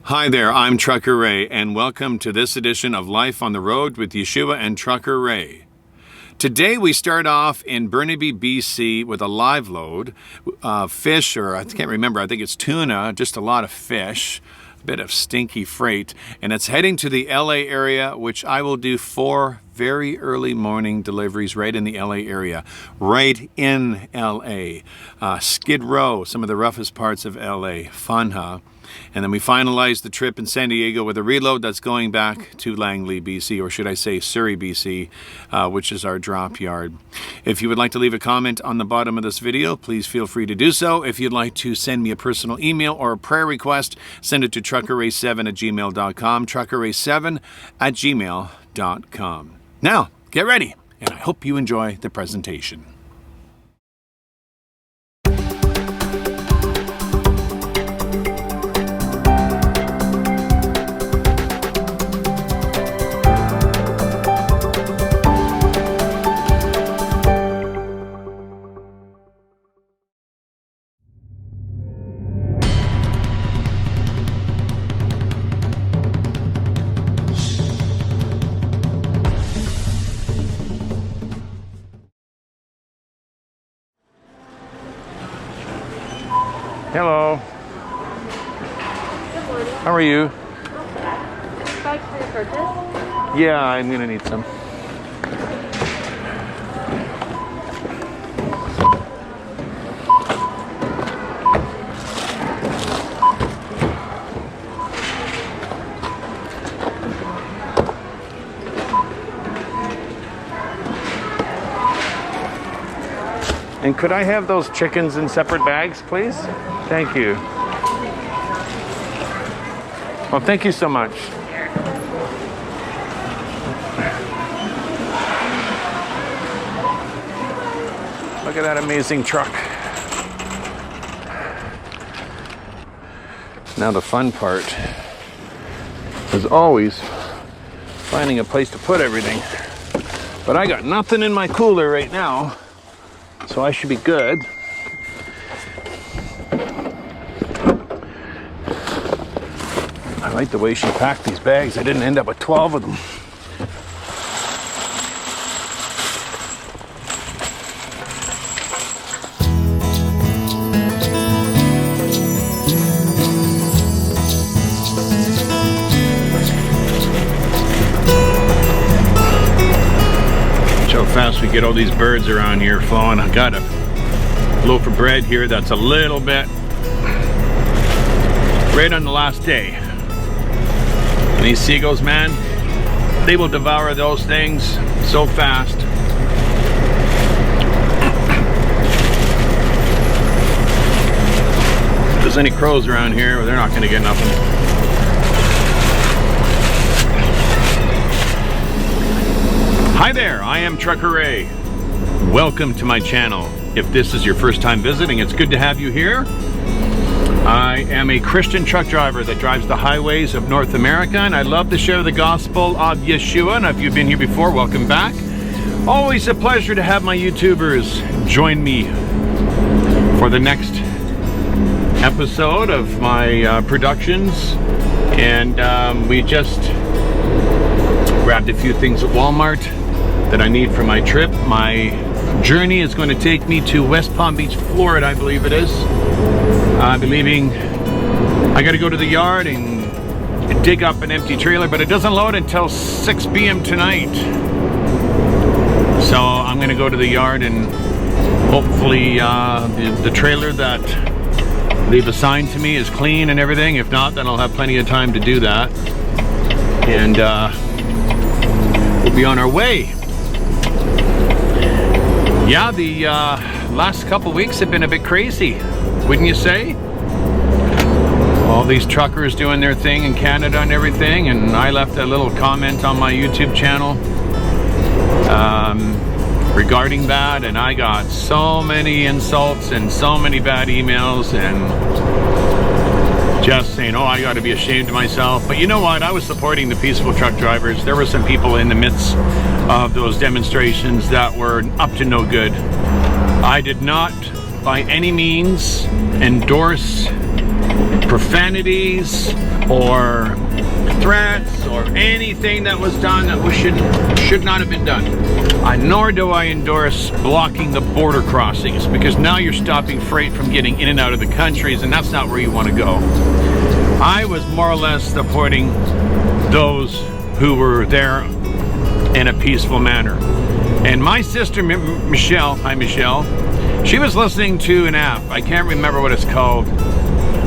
Hi there, I'm Trucker Ray, and welcome to this edition of Life on the Road with Yeshua and Trucker Ray. Today we start off in Burnaby, BC with a live load of fish, or I can't remember, I think it's tuna, just a lot of fish, a bit of stinky freight, and it's heading to the LA area, which I will do 4 very early morning deliveries right in the LA area, right in LA. Skid Row, some of the roughest parts of LA, fun, huh? And then we finalize the trip in San Diego with a reload that's going back to Langley, BC, or should I say Surrey, BC, which is our drop yard. If you would like to leave a comment on the bottom of this video, please feel free to do so. If you'd like to send me a personal email or a prayer request, send it to truckerray7@gmail.com, truckerray7@gmail.com. Now, get ready, and I hope you enjoy the presentation. Hello. Good morning. How are you? Bags for your purchase? Yeah, I'm gonna need some. And could I have those chickens in separate bags, please? Thank you. Well, thank you so much. Look at that amazing truck. Now the fun part is always finding a place to put everything. But I got nothing in my cooler right now, so I should be good. I like the way she packed these bags. I didn't end up with 12 of them. Watch how fast we get all these birds around here flowing. I got a loaf of bread here that's a little bit right on the last day. And these seagulls, man, they will devour those things so fast. If there's any crows around here, they're not going to get nothing. Hi there, I am Trucker Ray. Welcome to my channel. If this is your first time visiting, it's good to have you here. I am a Christian truck driver that drives the highways of North America, and I love to share the gospel of Yeshua. And if you've been here before, welcome back. Always a pleasure to have my YouTubers join me for the next episode of my productions. And we just grabbed a few things at Walmart that I need for my trip. My journey is going to take me to West Palm Beach, Florida, I believe it is. I'll be leaving. I got to go to the yard and dig up an empty trailer, but it doesn't load until 6 p.m. tonight. So I'm going to go to the yard and hopefully the trailer that they've assigned to me is clean and everything. If not, then I'll have plenty of time to do that. And we'll be on our way. Yeah, the last couple weeks have been a bit crazy, wouldn't you say? All these truckers doing their thing in Canada and everything, and I left a little comment on my YouTube channel regarding that, and I got so many insults and so many bad emails and just saying, oh, I got to be ashamed of myself. But you know what? I was supporting the peaceful truck drivers. There were some people in the midst of those demonstrations that were up to no good. I did not by any means endorse profanities or threats or anything that was done that should not have been done. Nor do I endorse blocking the border crossings, because now you're stopping freight from getting in and out of the countries, and that's not where you want to go. I was more or less supporting those who were there in a peaceful manner. And my sister Michelle, hi Michelle, she was listening to an app. I can't remember what it's called,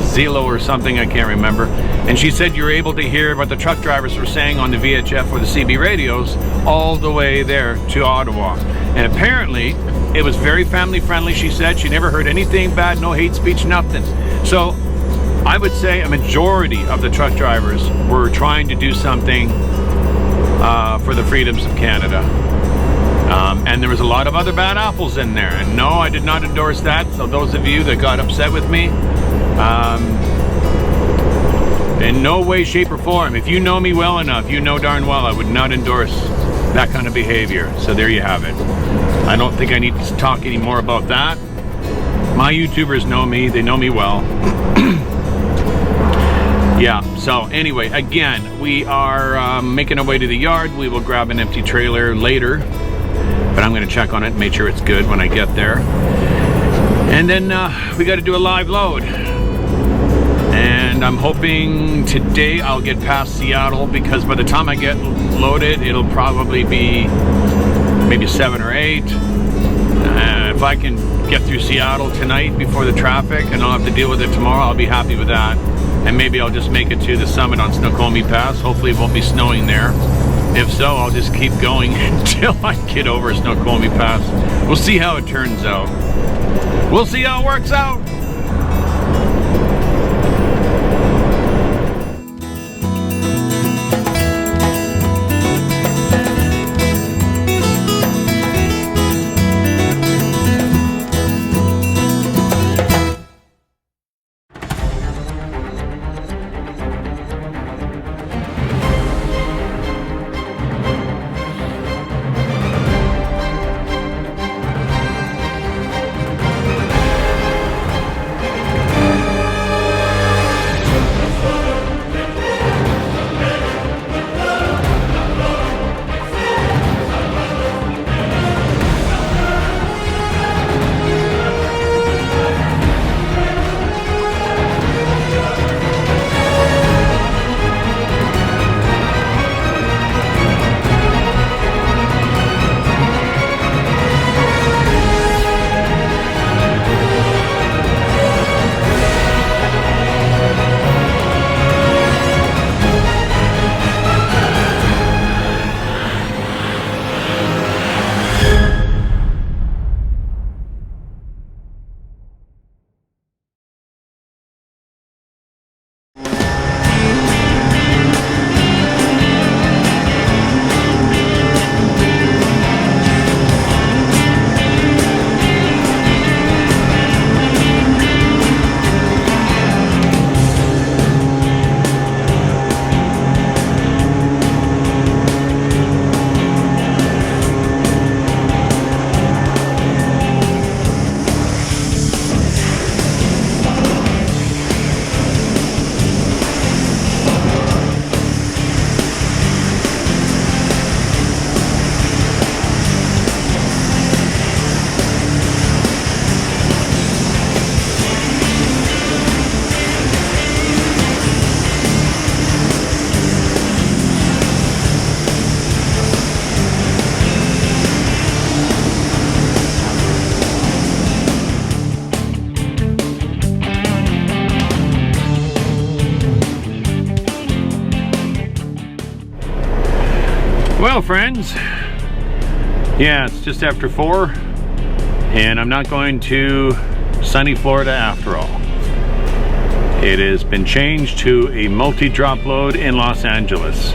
Zillow or something, I can't remember. And she said you're able to hear what the truck drivers were saying on the VHF or the CB radios all the way there to Ottawa. And apparently it was very family friendly. She said she never heard anything bad, no hate speech, nothing. So I would say a majority of the truck drivers were trying to do something for the freedoms of Canada. And there was a lot of other bad apples in there. And no, I did not endorse that. So those of you that got upset with me, in no way, shape, or form, if you know me well enough, you know darn well I would not endorse that kind of behavior. So there you have it. I don't think I need to talk any more about that. My YouTubers know me, they know me well. Yeah, so anyway, again, we are making our way to the yard. We will grab an empty trailer later, but I'm going to check on it and make sure it's good when I get there. And then we got to do a live load. And I'm hoping today I'll get past Seattle, because by the time I get loaded, it'll probably be maybe 7 or 8. If I can get through Seattle tonight before the traffic and I'll have to deal with it tomorrow, I'll be happy with that. And maybe I'll just make it to the summit on Snoqualmie Pass. Hopefully it won't be snowing there. If so, I'll just keep going until I get over Snoqualmie Pass. We'll see how it turns out. We'll see how it works out. Well, friends, yeah, it's just after 4, and I'm not going to sunny Florida after all. It has been changed to a multi-drop load in Los Angeles.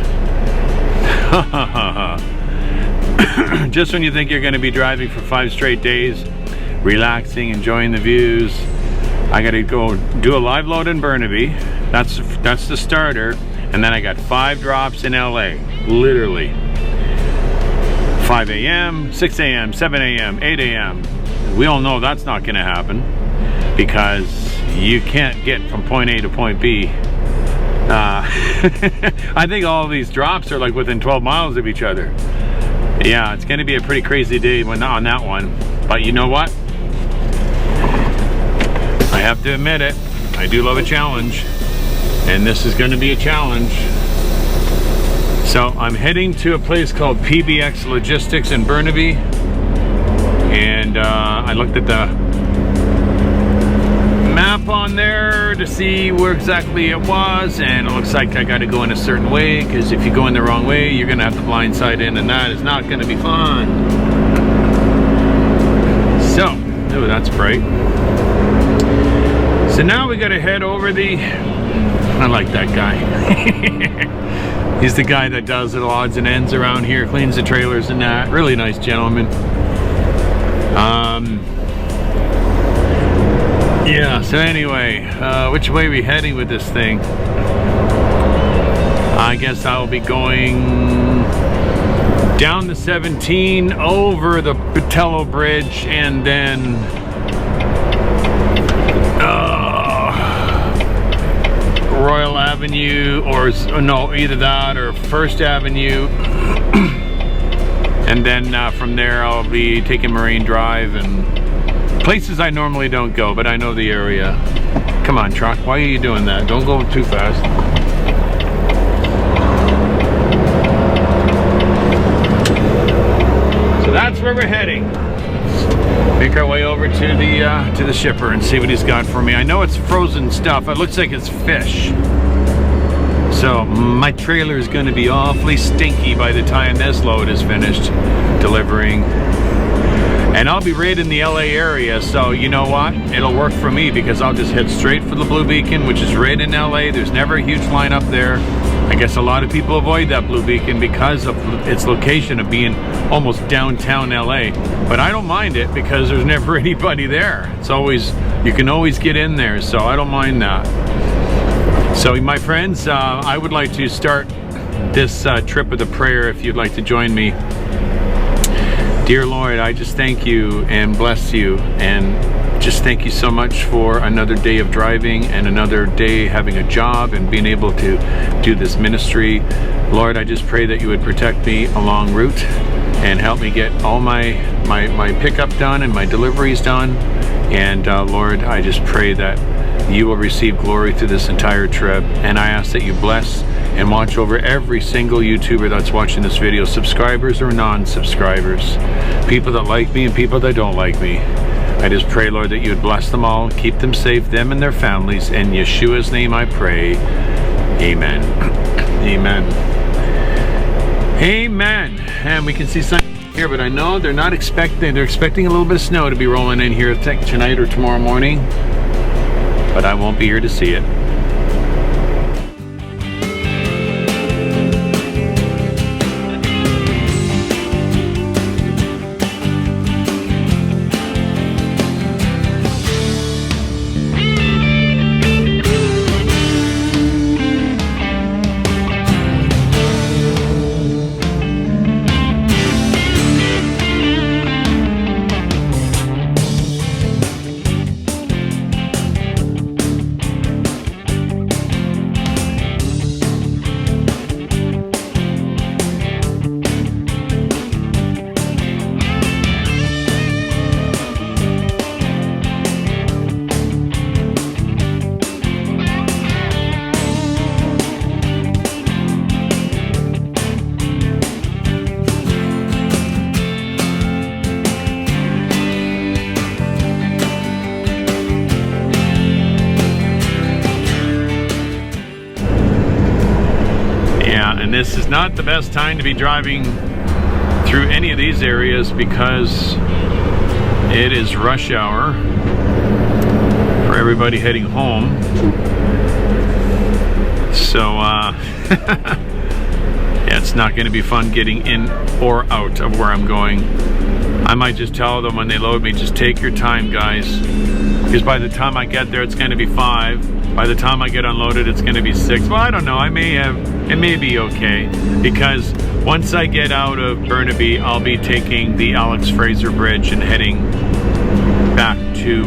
Just when you think you're going to be driving for 5 straight days, relaxing, enjoying the views, I got to go do a live load in Burnaby. That's the starter, and then I got 5 drops in LA, literally. 5 a.m., 6 a.m., 7 a.m., 8 a.m. We all know that's not going to happen, because you can't get from point A to point B. I think all of these drops are like within 12 miles of each other. Yeah, it's going to be a pretty crazy day on that one. But you know what? I have to admit it. I do love a challenge. And this is going to be a challenge. So I'm heading to a place called PBX Logistics in Burnaby. And I looked at the map on there to see where exactly it was, and it looks like I got to go in a certain way, because if you go in the wrong way, you're gonna have to blindside in, and that is not gonna be fun. So, oh, that's bright. So now we gotta head over the, I like that guy. He's the guy that does the odds and ends around here, cleans the trailers and that. Really nice gentleman. Yeah, so anyway, which way are we heading with this thing? I guess I'll be going down the 17, over the Pendleton Bridge, and then Royal Avenue, or no, either that or First Avenue. And then from there I'll be taking Marine Drive and places I normally don't go, but I know the area. Come on, truck, why are you doing that? Don't go too fast. So that's where we're heading. Let's make our way over to the shipper and see what he's got for me. I know it's frozen stuff. It looks like it's fish. So my trailer is going to be awfully stinky by the time this load is finished delivering. And I'll be right in the LA area, so you know what? It'll work for me, because I'll just head straight for the Blue Beacon, which is right in LA. There's never a huge line up there. I guess a lot of people avoid that Blue Beacon because of its location of being almost downtown LA. But I don't mind it, because there's never anybody there. It's always, you can always get in there, so I don't mind that. So my friends, I would like to start this trip with a prayer if you'd like to join me. Dear Lord, I just thank you and bless you, and just thank you so much for another day of driving and another day having a job and being able to do this ministry. Lord, I just pray that you would protect me along route and help me get all my pickup done and my deliveries done. And Lord, I just pray that you will receive glory through this entire trip, and I ask that you bless and watch over every single YouTuber that's watching this video, subscribers or non-subscribers, people that like me and people that don't like me. I just pray, Lord, that you would bless them all, keep them safe, them and their families. In Yeshua's name I pray, amen. Amen. Amen. And we can see some here, but I know they're not expecting, they're expecting a little bit of snow to be rolling in here tonight or tomorrow morning, but I won't be here to see it. And this is not the best time to be driving through any of these areas, because it is rush hour for everybody heading home. So yeah, it's not going to be fun getting in or out of where I'm going. I might just tell them when they load me, just take your time, guys, because by the time I get there it's going to be 5. By the time I get unloaded it's going to be 6. Well, I don't know, it may be okay, because once I get out of Burnaby I'll be taking the Alex Fraser Bridge and heading back to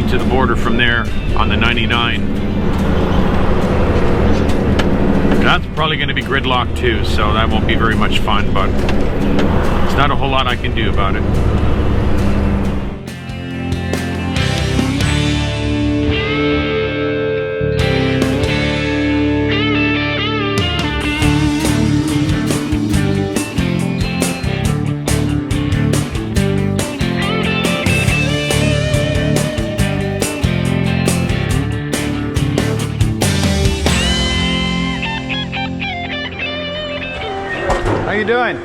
to the border from there on the 99. That's probably going to be gridlocked too, so that won't be very much fun, but there's not a whole lot I can do about it. How you doing?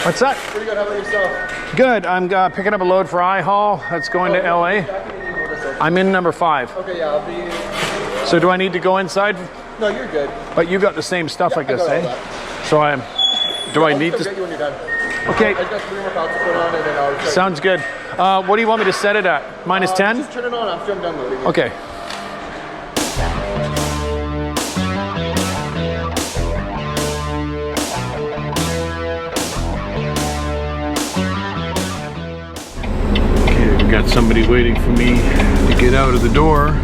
What's that? Pretty good. How about yourself? Good. I'm picking up a load for I-Haul that's going to LA. I'm in number 5. Okay, yeah, I'll be. So do I need to go inside? No, you're good. But you got the same stuff, Yeah, I guess, I got all eh? that. So do I need I'll to? get you when you're done. Okay. I got 3 more pounds to put on, and then I'll. Sounds good. What do you want me to set it at? -10? Just turn it on after I'm done loading it. Okay. Okay, we got somebody waiting for me to get out of the door.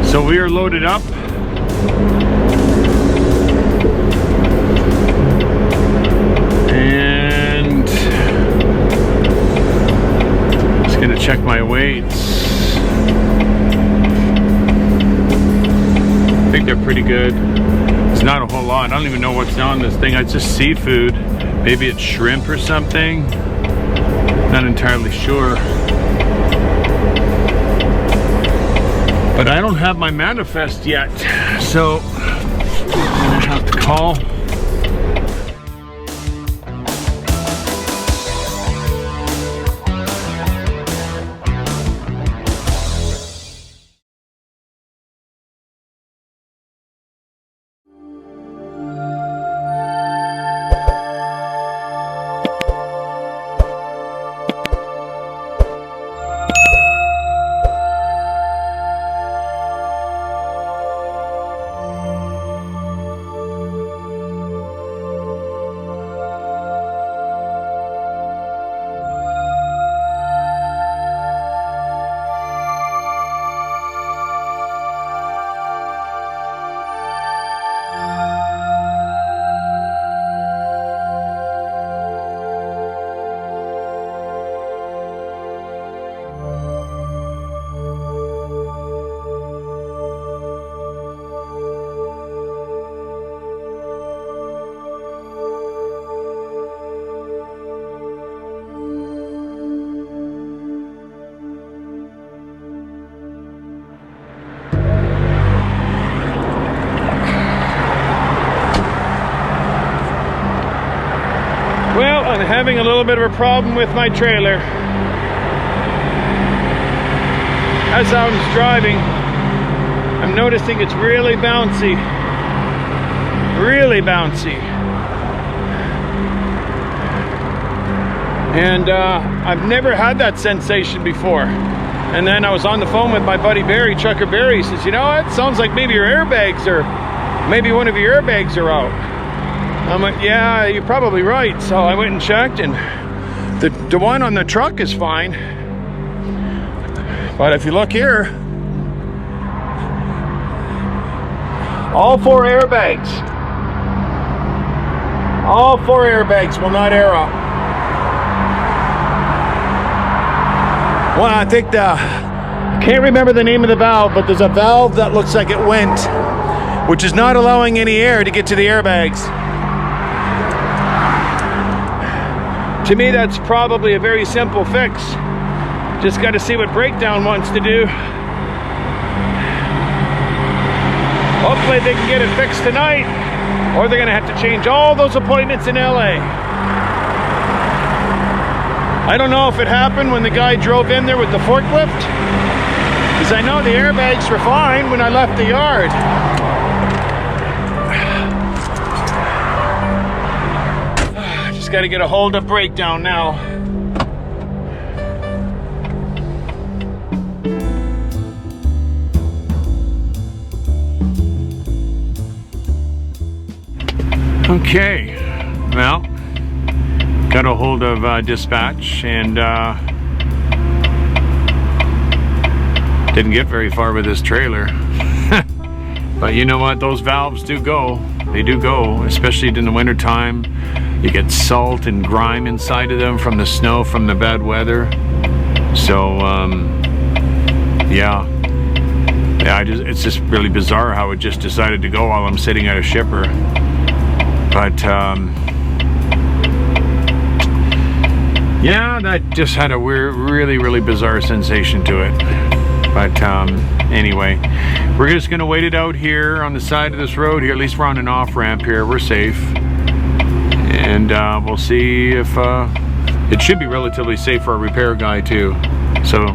So we are loaded up. And just gonna check my weights. I think they're pretty good. It's not a whole lot. I don't even know what's on this thing. It's just seafood. Maybe it's shrimp or something. Not entirely sure. But I don't have my manifest yet, so I'm gonna have to call. Well, I'm having a little bit of a problem with my trailer. As I was driving, I'm noticing it's really bouncy. Really bouncy. And I've never had that sensation before. And then I was on the phone with my buddy Barry, Trucker Barry. He says, you know what? Sounds like maybe your airbags are, maybe one of your airbags are out. I'm like, yeah, you're probably right. So I went and checked, and the one on the truck is fine. But if you look here, all 4 airbags will not air up. Well, I think I can't remember the name of the valve, but there's a valve that looks like it went, which is not allowing any air to get to the airbags. To me, that's probably a very simple fix. Just got to see what Breakdown wants to do. Hopefully they can get it fixed tonight, or they're going to have to change all those appointments in LA. I don't know if it happened when the guy drove in there with the forklift, because I know the airbags were fine when I left the yard. Just got to get a hold of Breakdown now. Okay, well, got a hold of dispatch, and Didn't get very far with this trailer. But you know what? Those valves do go. They do go, especially in the wintertime. You get salt and grime inside of them from the snow, from the bad weather. So, yeah. It's just really bizarre how it just decided to go while I'm sitting at a shipper. But, yeah, that just had a weird, really bizarre sensation to it. But anyway, we're just gonna wait it out here on the side of this road here. At least we're on an off ramp here. We're safe, and we'll see if it should be relatively safe for a repair guy too. So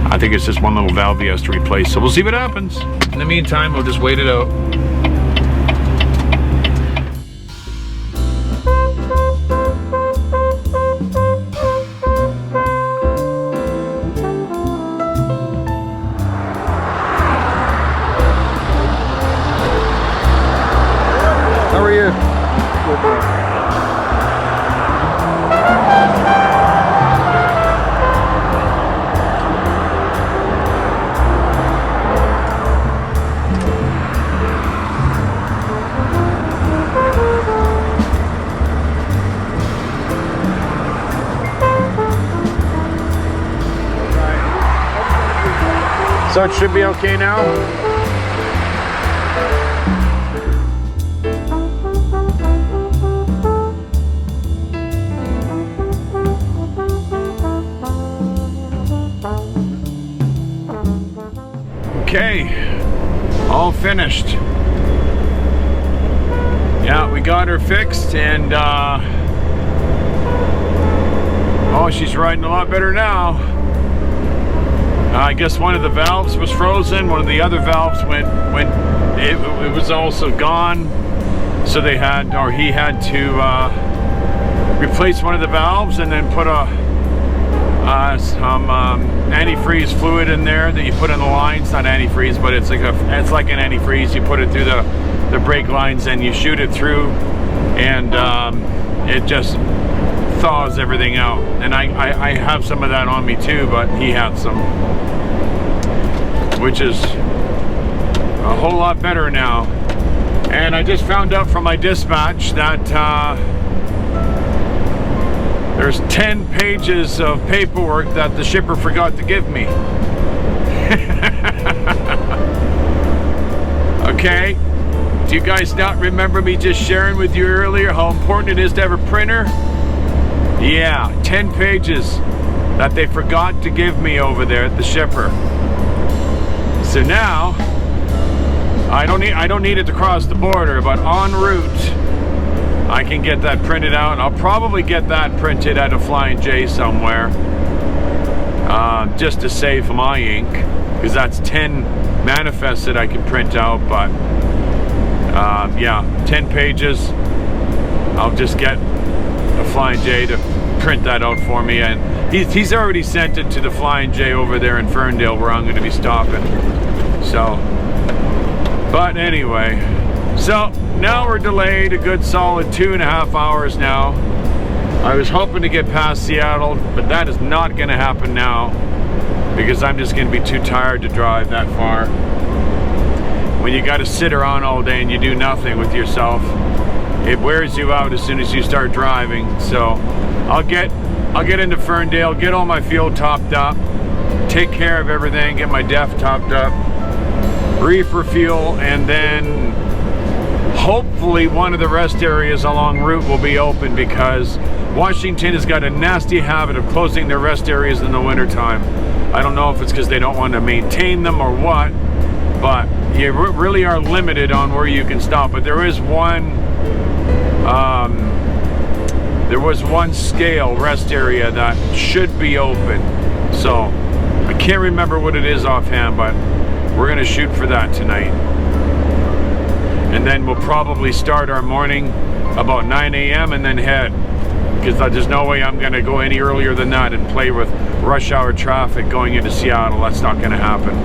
I think it's just one little valve he has to replace. So we'll see what happens. In the meantime, we'll just wait it out. How are you? So it should be okay now? Okay, all finished. Yeah, we got her fixed, and oh, she's riding a lot better now. I guess one of the valves was frozen. One of the other valves it was also gone. So they had, or he had to replace one of the valves and then put some antifreeze fluid in there that you put in the lines. Not antifreeze, but it's like an antifreeze. You put it through the brake lines and you shoot it through, and it just thaws everything out. And I have some of that on me too, but he had some, which is a whole lot better now. And I just found out from my dispatch that there's 10 pages of paperwork that the shipper forgot to give me. Okay, do you guys not remember me just sharing with you earlier how important it is to have a printer? Yeah, 10 pages that they forgot to give me over there at the shipper. So now I don't need it to cross the border, but en route I can get that printed out. I'll probably get that printed at a Flying J somewhere, just to save my ink, because that's 10 manifests that I can print out. But yeah, 10 pages. I'll just get a Flying J to print that out for me, and he's already sent it to the Flying J over there in Ferndale, where I'm going to be stopping. So, but anyway, so now we're delayed a good solid 2.5 hours now. I was hoping to get past Seattle, but that is not going to happen now, because I'm just going to be too tired to drive that far. When you got to sit around all day and you do nothing with yourself, it wears you out as soon as you start driving. So I'll get into Ferndale, get all my fuel topped up, take care of everything, get my DEF topped up, reefer fuel, and then hopefully one of the rest areas along route will be open, because Washington has got a nasty habit of closing their rest areas in the wintertime. I don't know if it's because they don't want to maintain them or what, but you really are limited on where you can stop. But there was one scale rest area that should be open. So I can't remember what it is offhand, but we're gonna shoot for that tonight. And then we'll probably start our morning about 9 a.m. and then head, because there's no way I'm gonna go any earlier than that and play with rush hour traffic going into Seattle. That's not gonna happen.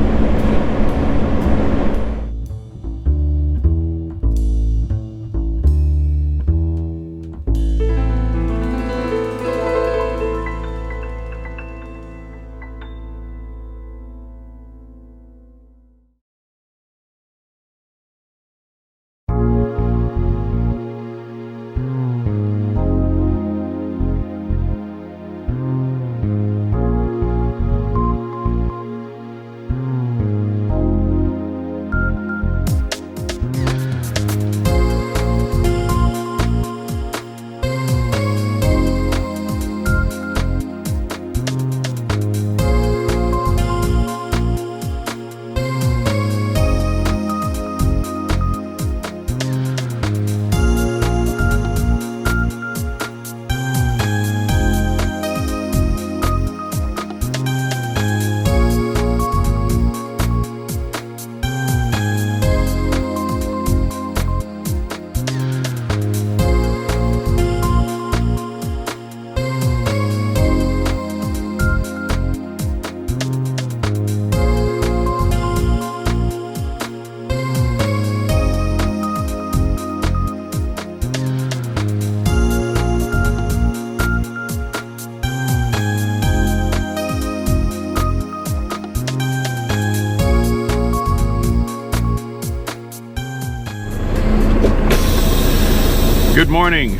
Good morning.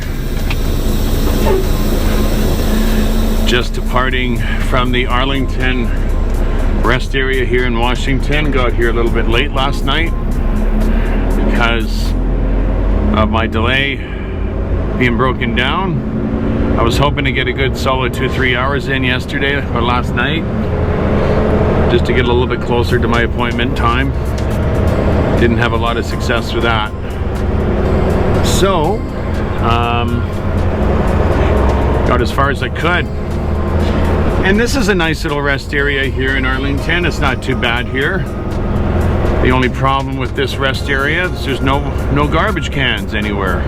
Just departing from the Arlington rest area here in Washington. Got here a little bit late last night because of my delay being broken down. I was hoping to get a good solid 2-3 hours in yesterday or last night just to get a little bit closer to my appointment time. Didn't have a lot of success with that. So, got as far as I could. And this is a nice little rest area here in Arlington. It's not too bad here. The only problem with this rest area is there's no garbage cans anywhere.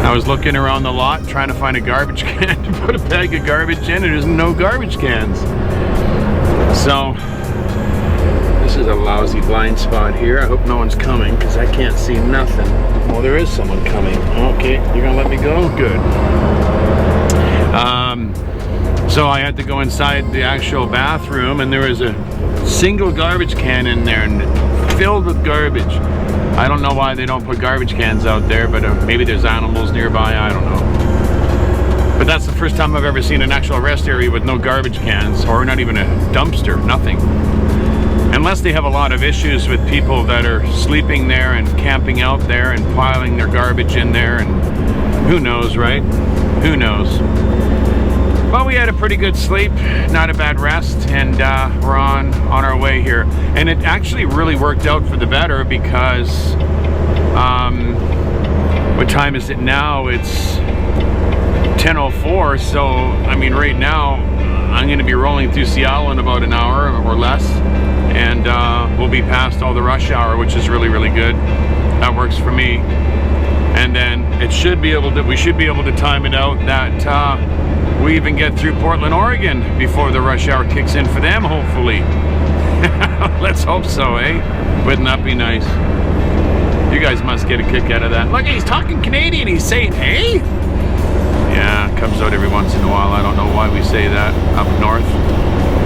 I was looking around the lot trying to find a garbage can to put a bag of garbage in, and there's no garbage cans. So, this is a lousy blind spot here. I hope no one's coming because I can't see nothing. Oh, there is someone coming. Okay, you're gonna let me go? Good. So I had to go inside the actual bathroom, and there was a single garbage can in there and filled with garbage. I don't know why they don't put garbage cans out there, but maybe there's animals nearby, I don't know. But that's the first time I've ever seen an actual rest area with no garbage cans, or not even a dumpster, nothing. Unless they have a lot of issues with people that are sleeping there and camping out there and piling their garbage in there, and who knows, right? Who knows? But we had a pretty good sleep, not a bad rest, and we're on our way here. And it actually really worked out for the better because, what time is it now? It's 10:04, so I mean right now I'm going to be rolling through Seattle in about an hour or less, and we'll be past all the rush hour, which is really, really good. That works for me. And then we should be able to time it out that we even get through Portland, Oregon before the rush hour kicks in for them, hopefully. Let's hope so, eh? Wouldn't that be nice? You guys must get a kick out of that. Look, he's talking Canadian, he's saying, hey? Yeah, it comes out every once in a while. I don't know why we say that up north.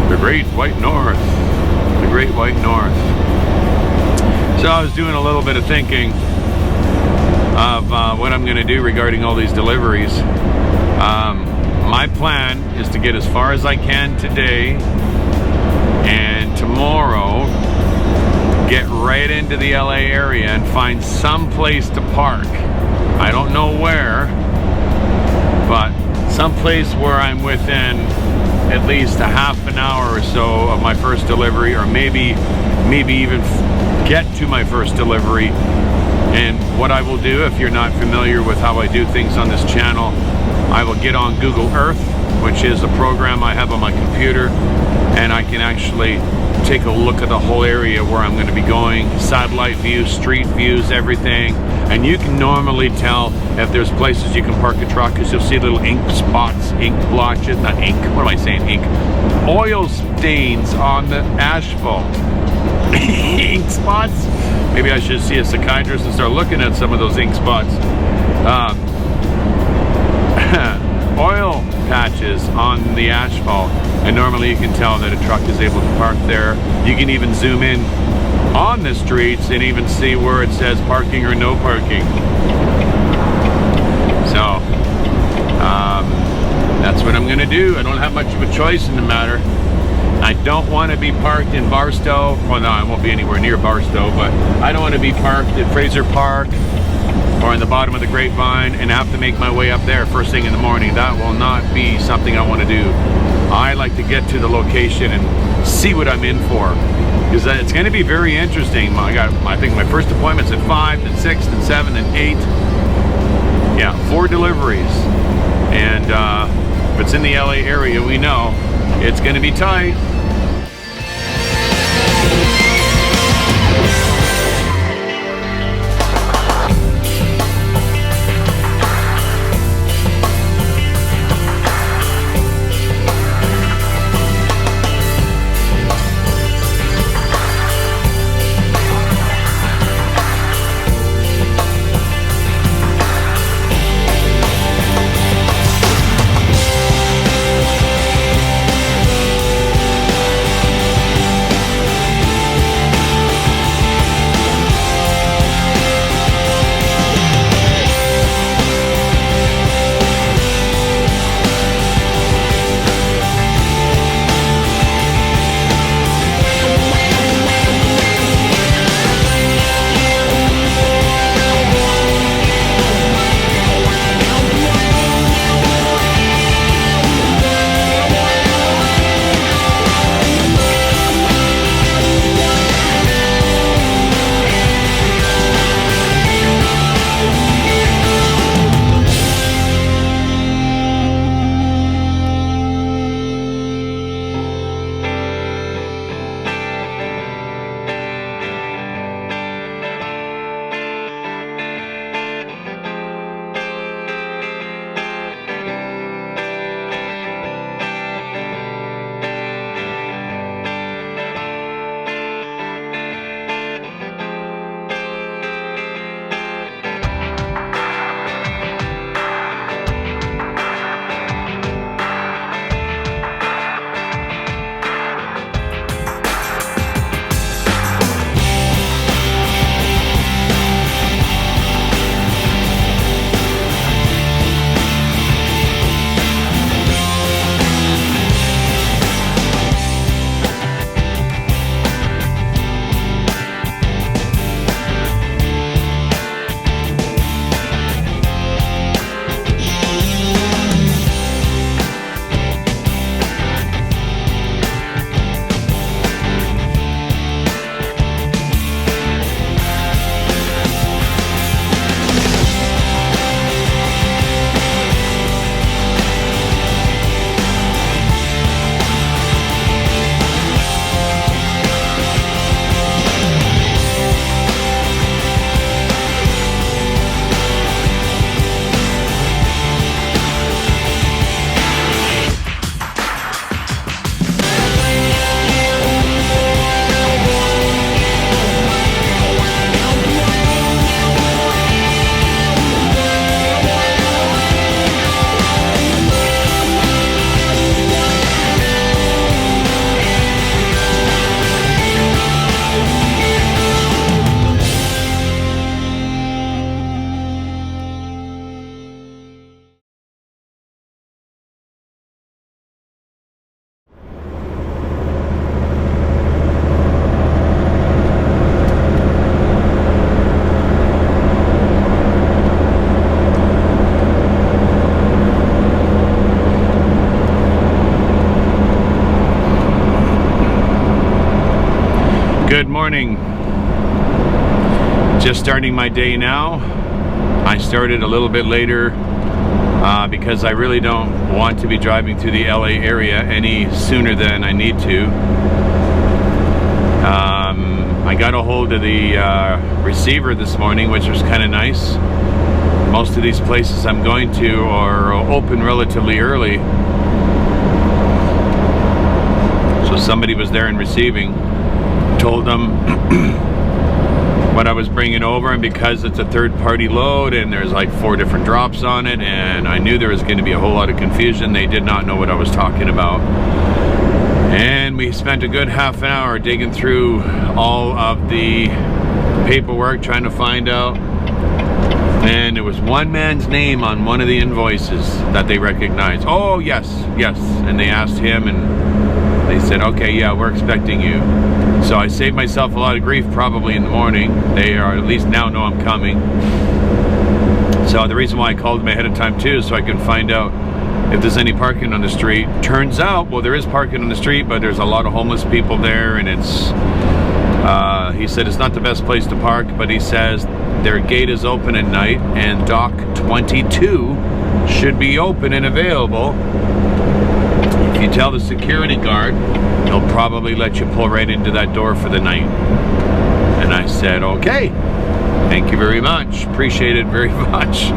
The Great White North. The Great White North. So I was doing a little bit of thinking of what I'm going to do regarding all these deliveries. My plan is to get as far as I can today, and tomorrow get right into the LA area and find some place to park. I don't know where, but some place where I'm within at least a half an hour or so of my first delivery, or maybe even get to my first delivery. And what I will do, if you're not familiar with how I do things on this channel, I will get on Google Earth, which is a program I have on my computer, and I can actually take a look at the whole area where I'm going to be going, satellite views, street views, everything. And you can normally tell if there's places you can park a truck, because you'll see little ink spots, ink blotches, not ink, what am I saying, ink? Oil stains on the asphalt. Ink spots? Maybe I should see a psychiatrist and start looking at some of those ink spots. Oil patches on the asphalt, and normally you can tell that a truck is able to park there. You can even zoom in on the streets and even see where it says parking or no parking. So that's what I'm gonna do. I don't have much of a choice in the matter. I don't want to be parked in Barstow. Well, no, I won't be anywhere near Barstow, but I don't want to be parked at Fraser Park or in the bottom of the Grapevine and have to make my way up there first thing in the morning. That will not be something I want to do. I like to get to the location and see what I'm in for, because it's going to be very interesting. I think my first appointment's at 5, then 6, then 7, then 8. Yeah, 4 deliveries. And if it's in the LA area, we know it's going to be tight. Good morning. Just starting my day now. I started a little bit later because I really don't want to be driving through the LA area any sooner than I need to. I got a hold of the receiver this morning, which was kind of nice. Most of these places I'm going to are open relatively early. So somebody was there in receiving. Told them what I was bringing over, and because it's a third-party load and there's like 4 different drops on it, and I knew there was going to be a whole lot of confusion, they did not know what I was talking about. And we spent a good half an hour digging through all of the paperwork trying to find out, and there was one man's name on one of the invoices that they recognized. Oh yes, and they asked him, and they said, okay, yeah, we're expecting you. So I saved myself a lot of grief probably in the morning. They are at least now know I'm coming. So the reason why I called them ahead of time too is so I can find out if there's any parking on the street. Turns out, well, there is parking on the street, but there's a lot of homeless people there, and it's, he said it's not the best place to park, but he says their gate is open at night and dock 22 should be open and available. If you tell the security guard, he'll probably let you pull right into that door for the night. And I said, okay, thank you very much. Appreciate it very much.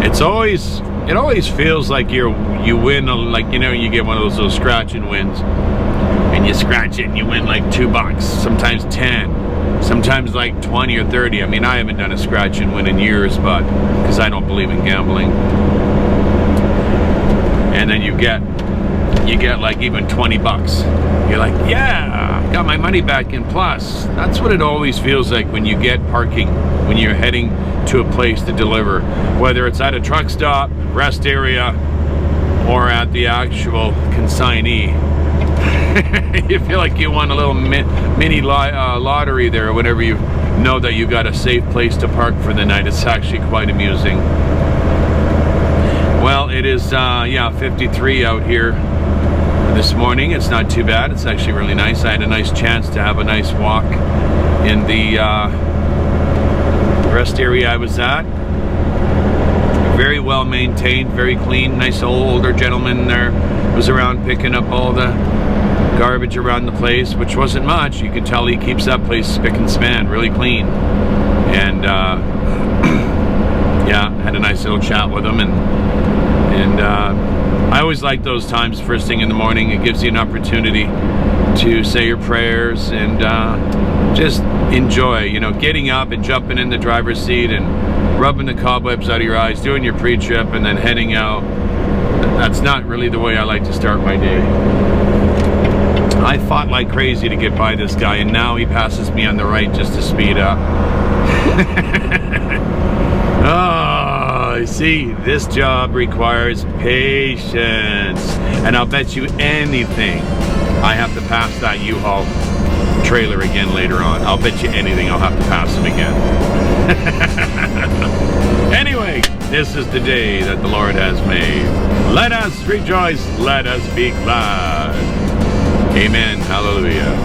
It always feels like you win, like, you know, you get one of those little scratch and wins, and you scratch it and you win like $2, sometimes 10, sometimes like 20 or 30. I mean, I haven't done a scratch and win in years, but because I don't believe in gambling. And then you get like even $20. You're like, yeah, got my money back in plus. That's what it always feels like when you get parking, when you're heading to a place to deliver, whether it's at a truck stop, rest area, or at the actual consignee. You feel like you won a little mini lottery there, or whatever, you know that you got a safe place to park for the night. It's actually quite amusing. Well, it is, 53 out here this morning. It's not too bad. It's actually really nice. I had a nice chance to have a nice walk in the rest area I was at. Very well maintained, very clean. Nice older gentleman there was around picking up all the garbage around the place, which wasn't much. You can tell he keeps that place spick and span, really clean. And yeah, had a nice little chat with him, and I always like those times first thing in the morning. It gives you an opportunity to say your prayers and just enjoy, you know, getting up and jumping in the driver's seat and rubbing the cobwebs out of your eyes, doing your pre-trip, and then heading out. That's not really the way I like to start my day. I fought like crazy to get by this guy, and now he passes me on the right just to speed up. Oh, see, this job requires patience, and I'll bet you anything I have to pass that U-Haul trailer again later on. I'll bet you anything I'll have to pass him again. Anyway, this is the day that the Lord has made. Let us rejoice, let us be glad. Amen, hallelujah.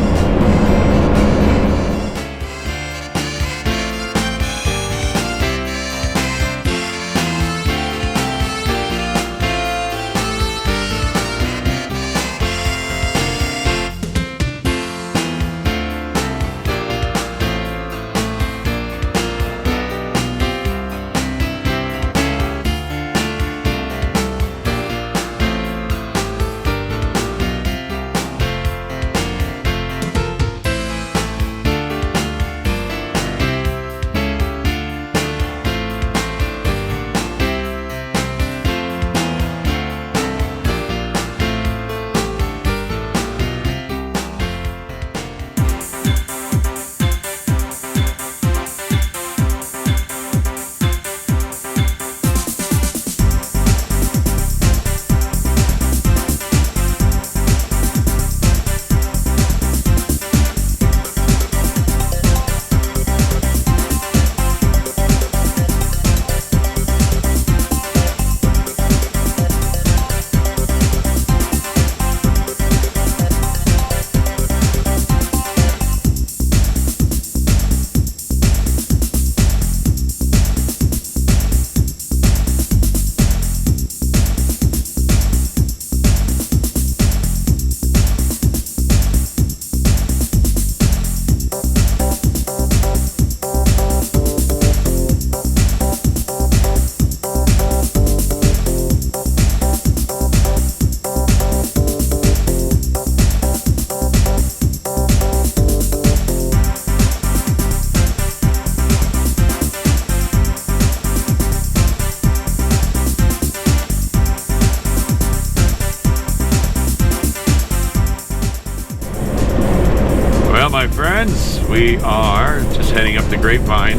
my friends. We are just heading up the Grapevine.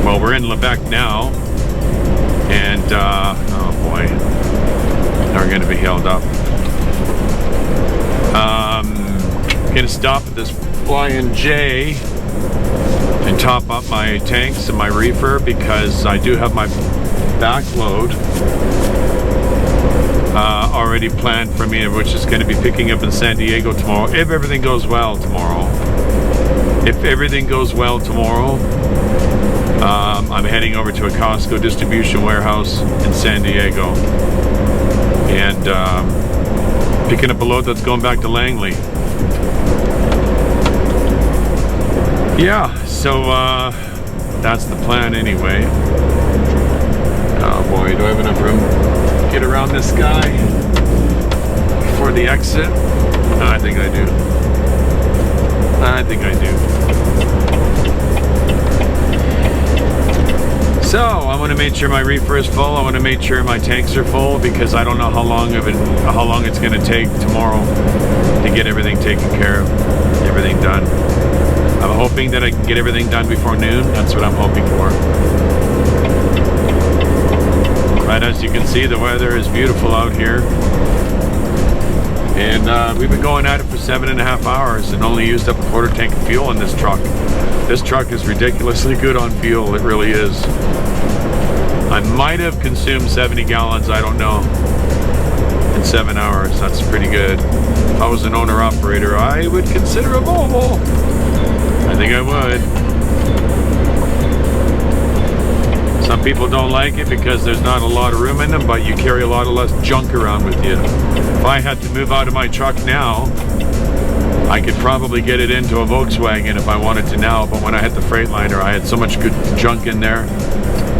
Well, we're in Lebec now. And, oh boy. Now we're going to be held up. Going to stop at this Flying J and top up my tanks and my reefer because I do have my back load already planned for me, which is going to be picking up in San Diego tomorrow, if everything goes well tomorrow. If everything goes well tomorrow, I'm heading over to a Costco distribution warehouse in San Diego and picking up a load that's going back to Langley. Yeah, so that's the plan anyway. Oh boy, do I have enough room to get around this guy before the exit? I think I do. I think I do. So, I want to make sure my reefer is full. I want to make sure my tanks are full because I don't know how long it's going to take tomorrow to get everything taken care of, everything done. I'm hoping that I can get everything done before noon. That's what I'm hoping for. But as you can see, the weather is beautiful out here. And we've been going at it for 7.5 hours and only used up a quarter tank of fuel in this truck. This truck is ridiculously good on fuel. It really is. I might have consumed 70 gallons, I don't know, in 7 hours. That's pretty good. If I was an owner-operator, I would consider a Volvo. I think I would. Some people don't like it because there's not a lot of room in them, but you carry a lot of less junk around with you. If I had to move out of my truck now, I could probably get it into a Volkswagen if I wanted to now, but when I had the Freightliner, I had so much good junk in there,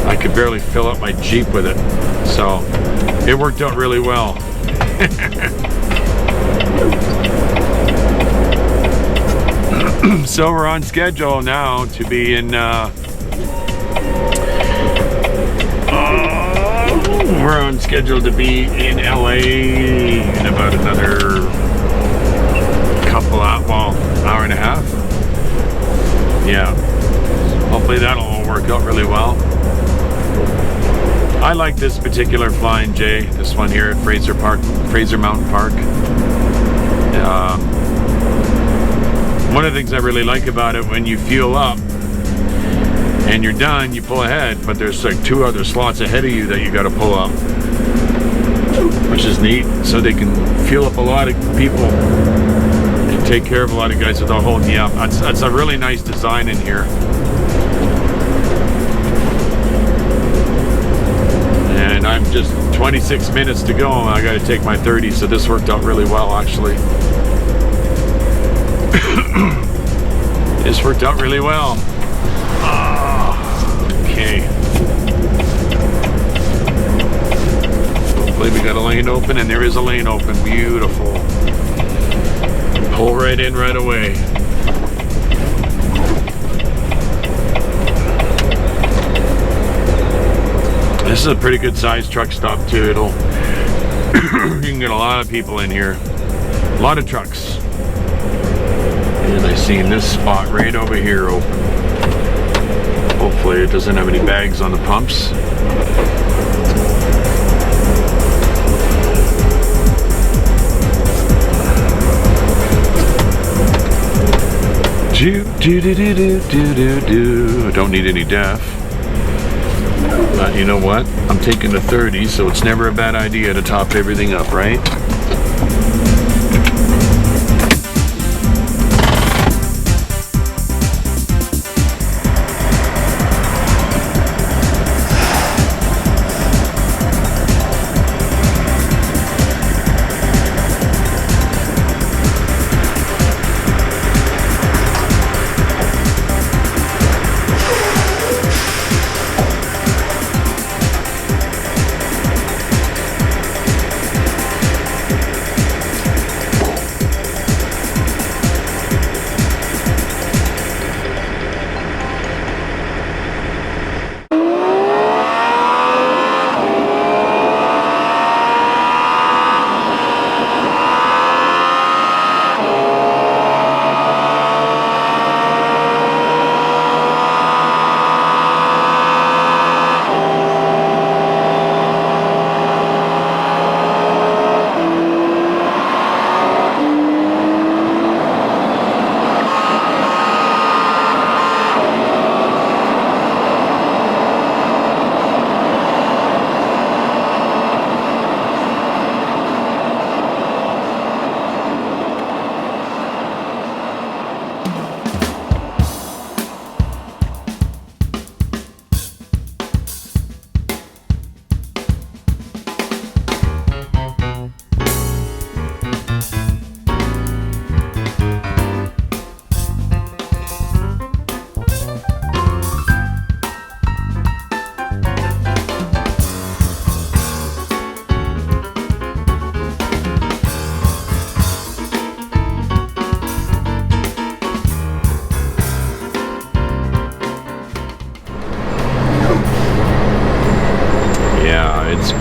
I could barely fill up my Jeep with it. So, it worked out really well. So we're on schedule now to be in, we're on schedule to be in LA in about another hour and a half. Yeah. Hopefully that'll all work out really well. I like this particular Flying J, this one here at Fraser Mountain Park. One of the things I really like about it, when you fuel up and you're done, you pull ahead, but there's like 2 other slots ahead of you that you got to pull up, which is neat, so they can fuel up a lot of people and take care of a lot of guys without holding you up. That's a really nice design in here. And I'm just 26 minutes to go and I got to take my 30, so this worked out really well actually. This worked out really well. Okay. Hopefully we got a lane open, and there is a lane open. Beautiful. Pull right in right away. This is a pretty good sized truck stop too. You can get a lot of people in here. A lot of trucks. And I seen this spot right over here open. Hopefully it doesn't have any bags on the pumps. I don't need any DEF. But you know what? I'm taking the 30, so it's never a bad idea to top everything up, right?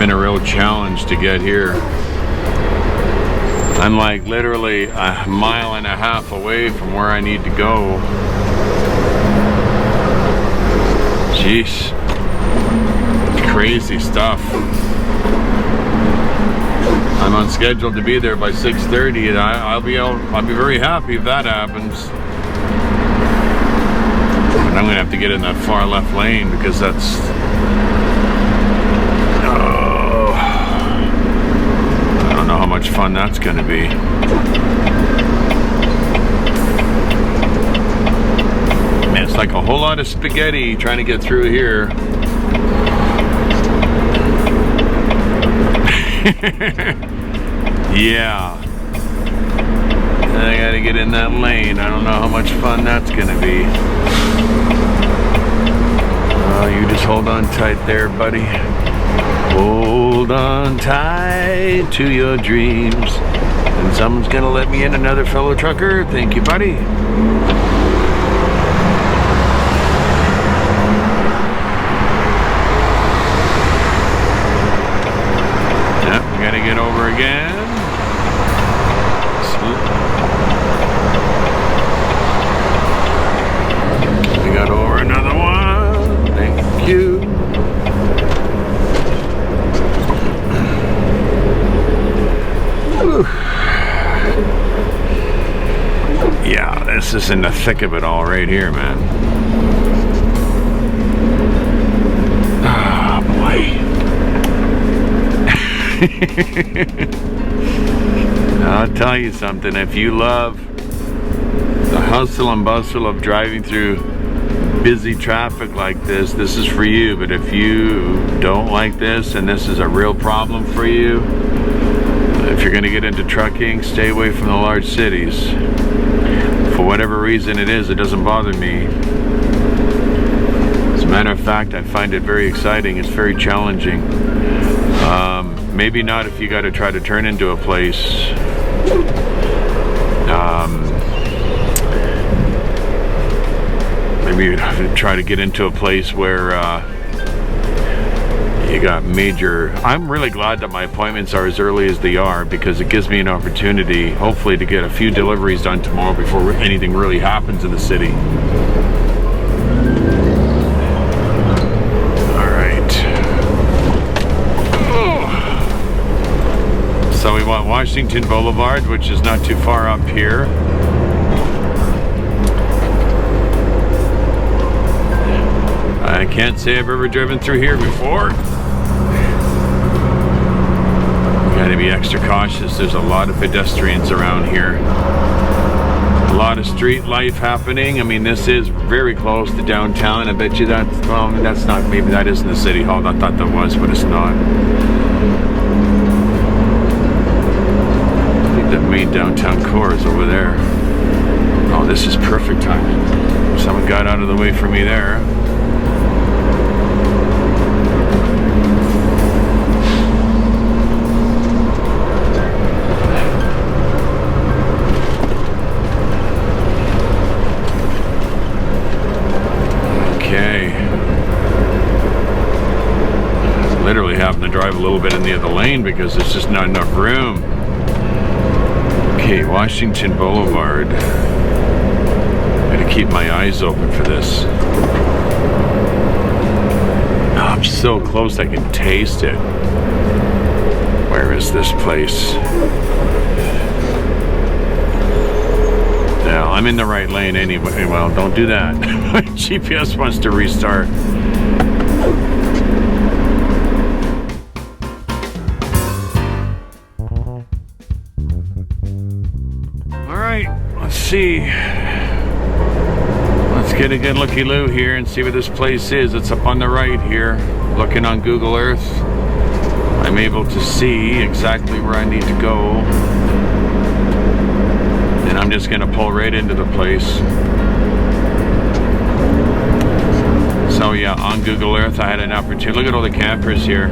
been a real challenge to get here. I'm like literally a mile and a half away from where I need to go. Jeez. Crazy stuff. I'm on schedule to be there by 6:30, and I'll be very happy if that happens. But I'm gonna have to get in that far left lane because that's I don't know how much fun that's gonna be. Man, it's like a whole lot of spaghetti trying to get through here. Yeah. I gotta get in that lane. I don't know how much fun that's gonna be. Oh, you just hold on tight there, buddy. Hold on tight to your dreams. And someone's gonna let me in, another fellow trucker. Thank you, buddy. Gotta get over again. We got over another one. Thank you. Whew. Yeah, this is in the thick of it all right here, man. Oh boy. I'll tell you something, if you love the hustle and bustle of driving through busy traffic like this is for you. But if you don't like this and this is a real problem for you, if you're going to get into trucking, stay away from the large cities. For whatever reason it is, it doesn't bother me. As a matter of fact, I find it very exciting. It's very challenging. Maybe not if you got to try to turn into a place. Maybe you have to try to get into a place where you got major. I'm really glad that my appointments are as early as they are, because it gives me an opportunity, hopefully, to get a few deliveries done tomorrow before anything really happens in the city. So we want Washington Boulevard, which is not too far up here. I can't say I've ever driven through here before. You gotta be extra cautious. There's a lot of pedestrians around here. A lot of street life happening. I mean, this is very close to downtown. I bet you that's, well, that's not, maybe that isn't the city hall. I thought that was, but it's not. The main downtown core is over there. Oh, this is perfect timing. Someone got out of the way for me there. Okay. Literally having to drive a little bit in the other lane because there's just not enough room. Okay, Washington Boulevard. Gotta keep my eyes open for this. Oh, I'm so close I can taste it. Where is this place? Now, I'm in the right lane anyway. Well, don't do that. My GPS wants to restart. Let's see. Let's get a good looky-loo here and see where this place is. It's up on the right here. Looking on Google Earth, I'm able to see exactly where I need to go. And I'm just gonna pull right into the place. So yeah, on Google Earth I had an opportunity. Look at all the campers here.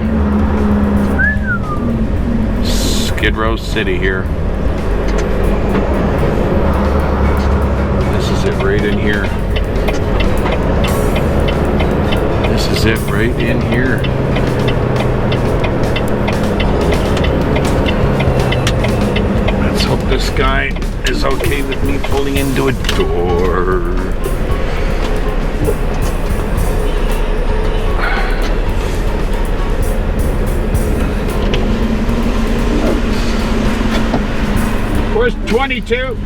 Skid Row City here. This is it right in here. This is it right in here. guy is okay with me pulling into a door. Where's 22?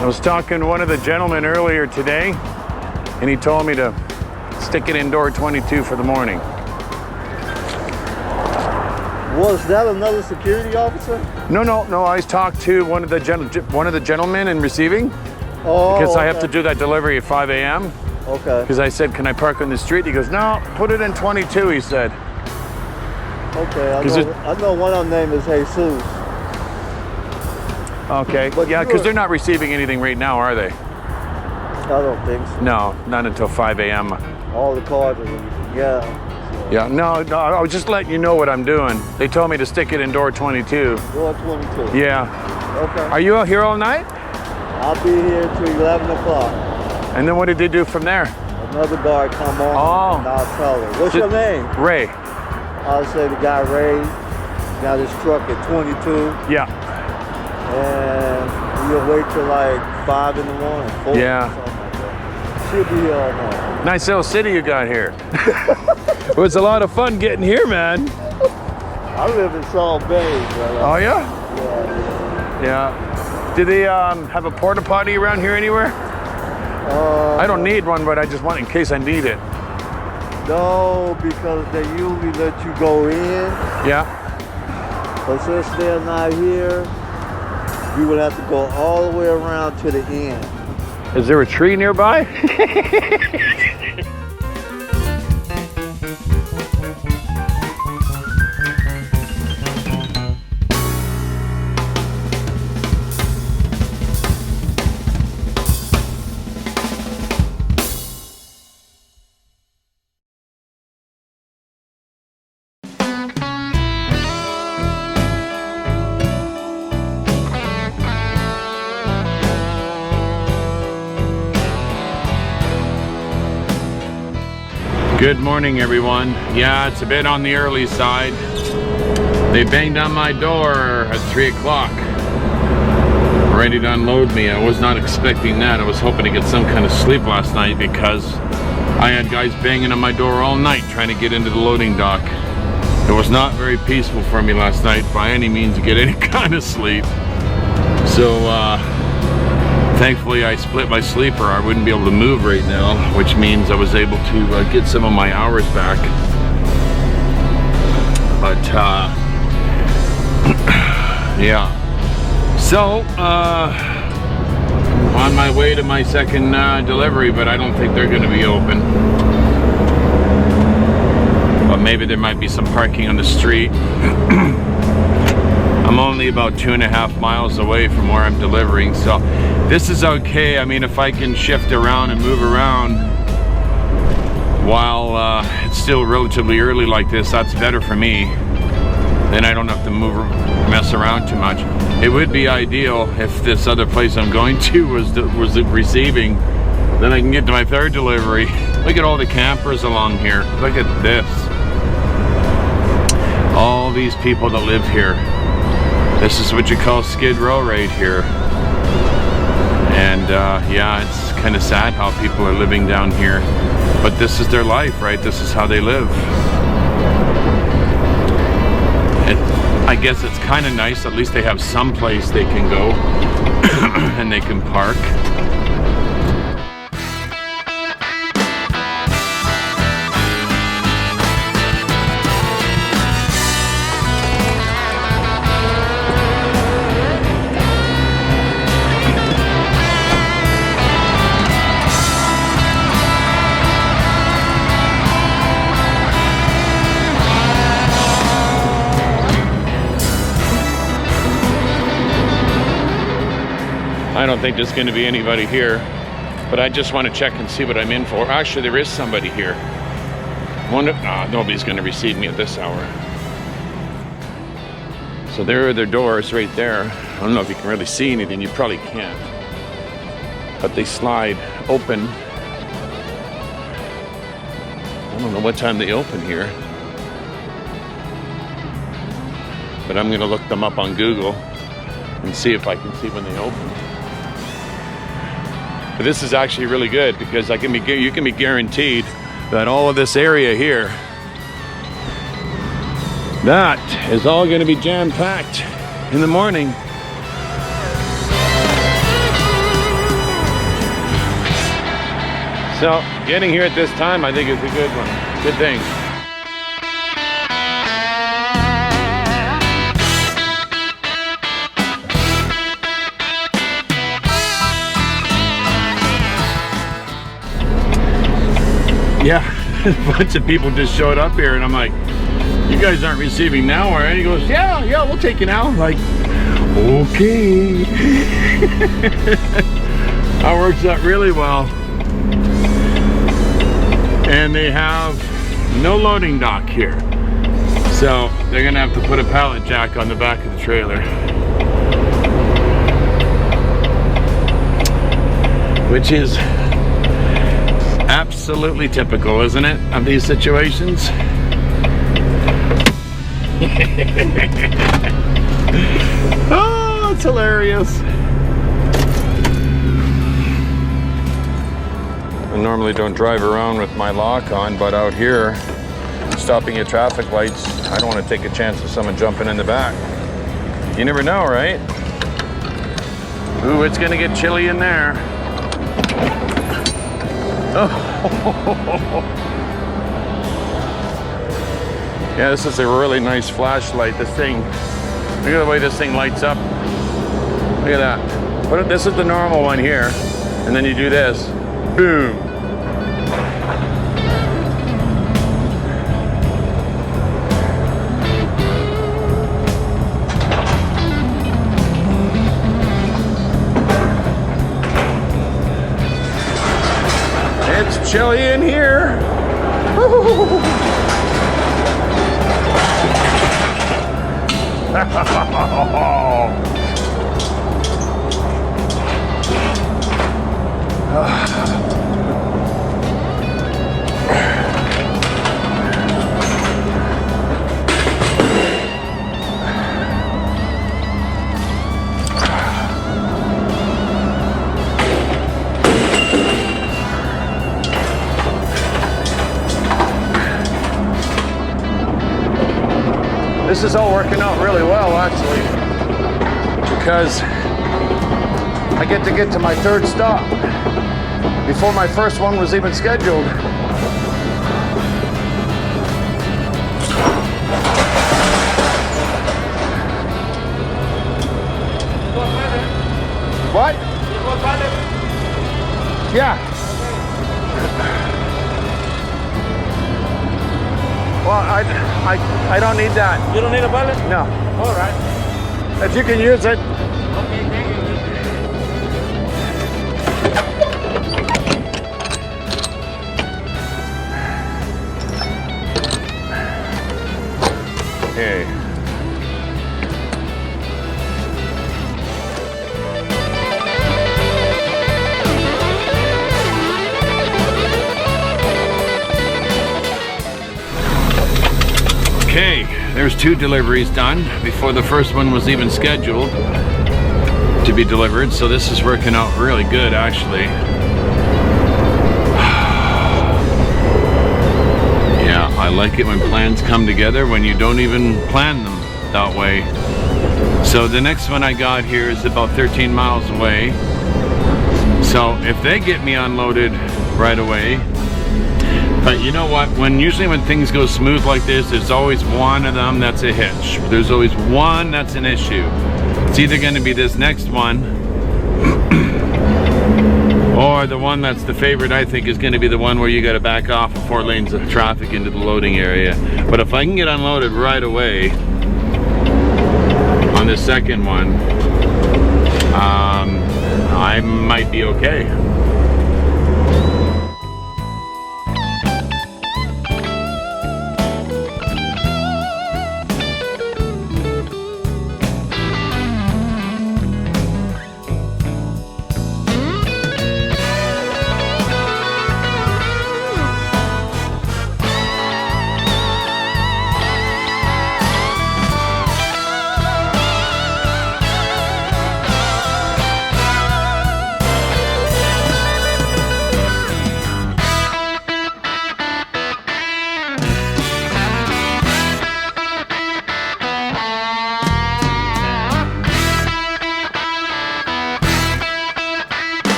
I was talking to one of the gentlemen earlier today, and he told me to stick it in door 22 for the morning. Was that another security officer? No. I talked to one of the gentlemen in receiving, Oh, because I have okay. to do that delivery at 5 a.m. Okay. Because I said, can I park on the street? He goes, no, put it in 22, he said. Okay, I 'Cause know one of them name is Jesus. Okay, But yeah, you because were- they're not receiving anything right now, are they? I don't think so. No, not until 5 a.m. All the cars are, yeah. Yeah, no, I was just letting you know what I'm doing. They told me to stick it in door 22. Door 22. Yeah. Okay. Are you out here all night? I'll be here till 11 o'clock. And then what did they do from there? Another guard come on, Oh. and I'll tell her. What's your name? Ray. I'll say the guy Ray got his truck at 22, Yeah. and we'll wait till like 5 in the morning, 4, Yeah. something like that. She'll be here all night. Nice little city you got here. It was a lot of fun getting here, man. I live in Salt Bay, brother. Oh, yeah? Yeah. Yeah. Do they have a porta potty around here anywhere? I don't need one, but I just want in case I need it. No, because they usually let you go in, Yeah. but since they're not here, you would have to go all the way around to the end. Is there a tree nearby? Good morning, everyone. Yeah, it's a bit on the early side. They banged on my door at 3 o'clock, ready to unload me. I was not expecting that. I was hoping to get some kind of sleep last night because I had guys banging on my door all night trying to get into the loading dock. It was not very peaceful for me last night by any means to get any kind of sleep. So, thankfully I split my sleeper. I wouldn't be able to move right now, which means I was able to get some of my hours back. But yeah. So on my way to my second delivery, but I don't think they're going to be open. But maybe there might be some parking on the street. I'm only about 2.5 miles away from where I'm delivering, so this is okay. I mean, if I can shift around and move around while it's still relatively early like this, that's better for me. Then I don't have to mess around too much. It would be ideal if this other place I'm going to was receiving. Then I can get to my third delivery. Look at all the campers along here. Look at this. All these people that live here. This is what you call Skid Row right here. And yeah, it's kind of sad how people are living down here. But this is their life, right? This is how they live. I guess it's kind of nice. At least they have some place they can go and they can park. I don't think there's going to be anybody here, but I just want to check and see what I'm in for. Actually, there is somebody here. Nobody's going to receive me at this hour. So there are their doors right there. I don't know if you can really see anything. You probably can't. but they slide open. I don't know what time they open here, but I'm gonna look them up on Google and see if I can see when they open. But this is actually really good because you can be guaranteed that all of this area here, that is all going to be jam-packed in the morning. So getting here at this time, I think is a good one. Good thing. Yeah, a bunch of people just showed up here and I'm like, you guys aren't receiving now, are you? He goes, yeah, we'll take it now. I'm like, okay. That works out really well. And they have no loading dock here. So they're gonna have to put a pallet jack on the back of the trailer. Which is absolutely typical, isn't it, of these situations? Oh, it's hilarious. I normally don't drive around with my lock on, but out here, stopping at traffic lights, I don't want to take a chance of someone jumping in the back. You never know, right? Ooh, it's gonna get chilly in there. Oh. Yeah, this is a really nice flashlight. This thing, look at the way this thing lights up. Look at that. This is the normal one here, and then you do this. Boom. It's chilly in here. This is all working out really well, actually, because I get to my third stop before my first one was even scheduled. What? Yeah. Well, I don't need that. You don't need a pallet? No. All right. If you can use it. Okay, thank you. Okay. Okay, there's 2 deliveries done before the first one was even scheduled to be delivered, so this is working out really good, actually. Yeah, I like it when plans come together when you don't even plan them that way. So the next one I got here is about 13 miles away. So if they get me unloaded right away, but you know what, usually when things go smooth like this, there's always one of them that's a hitch. There's always one that's an issue. It's either going to be this next one or the one that's the favorite, I think, is going to be the one where you got to back off 4 lanes of traffic into the loading area. But if I can get unloaded right away on the second one, I might be okay.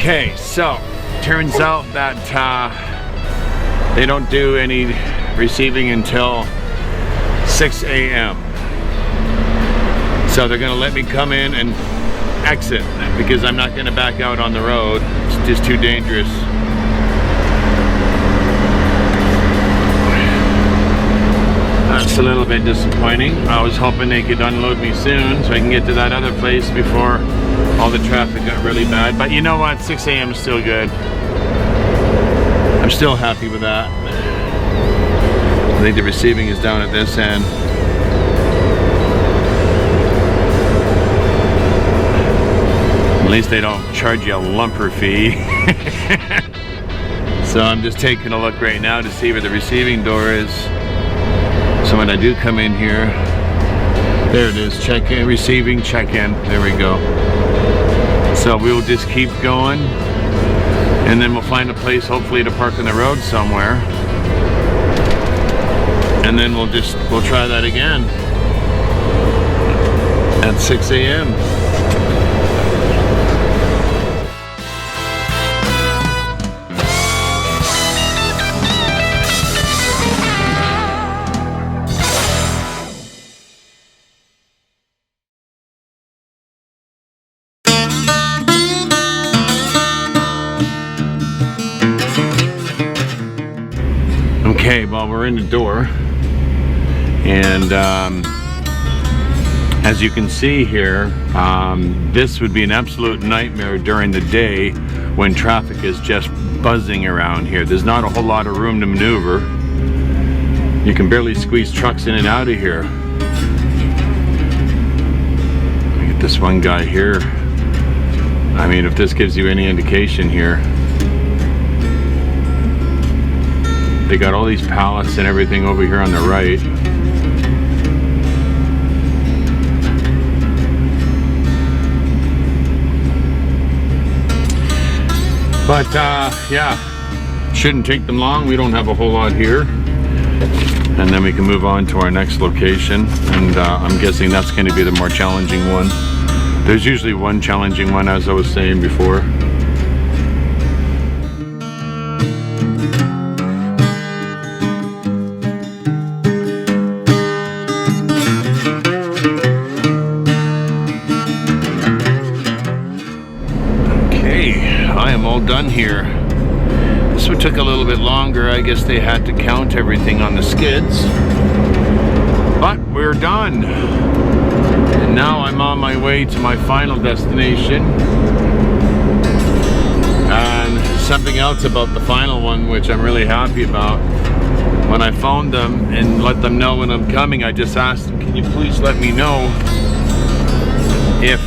Okay, so turns out that they don't do any receiving until 6 a.m. So they're gonna let me come in and exit because I'm not gonna back out on the road. It's just too dangerous. That's a little bit disappointing. I was hoping they could unload me soon so I can get to that other place before all the traffic got really bad. But you know what? 6 a.m. is still good. I'm still happy with that. I think the receiving is down at this end. At least they don't charge you a lumper fee. So I'm just taking a look right now to see where the receiving door is. So when I do come in here, there it is, check in, receiving, check in, there we go. So we'll just keep going and then we'll find a place hopefully to park on the road somewhere. And then we'll try that again at 6 a.m. Okay, well, we're in the door, and as you can see here, this would be an absolute nightmare during the day when traffic is just buzzing around here. There's not a whole lot of room to maneuver. You can barely squeeze trucks in and out of here. Look at this one guy here. I mean, if this gives you any indication here, they got all these pallets and everything over here on the right. But yeah, shouldn't take them long. We don't have a whole lot here. And then we can move on to our next location. And I'm guessing that's going to be the more challenging one. There's usually one challenging one, as I was saying before. All done here. This one took a little bit longer. I guess they had to count everything on the skids, but we're done. And now I'm on my way to my final destination. And something else about the final one, which I'm really happy about, when I phoned them and let them know when I'm coming, I just asked them, can you please let me know if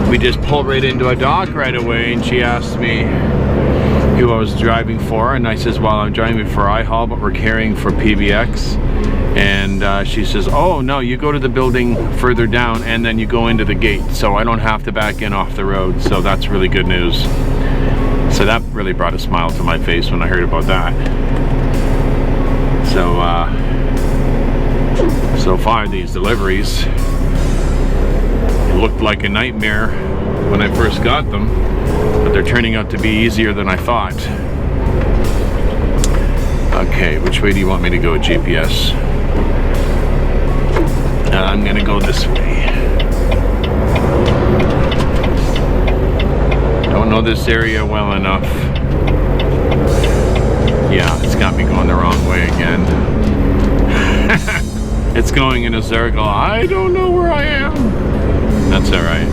we just pulled right into a dock right away. And she asked me who I was driving for, and I says, well, I'm driving for IHAL, but we're carrying for PBX. And she says, oh no, you go to the building further down and then you go into the gate, so I don't have to back in off the road. So that's really good news. So that really brought a smile to my face when I heard about that. So so far these deliveries looked like a nightmare when I first got them, but they're turning out to be easier than I thought. Okay, which way do you want me to go, GPS? I'm gonna go this way. Don't know this area well enough. Yeah, it's got me going the wrong way again. It's going in a circle. I don't know where I am. That's all right.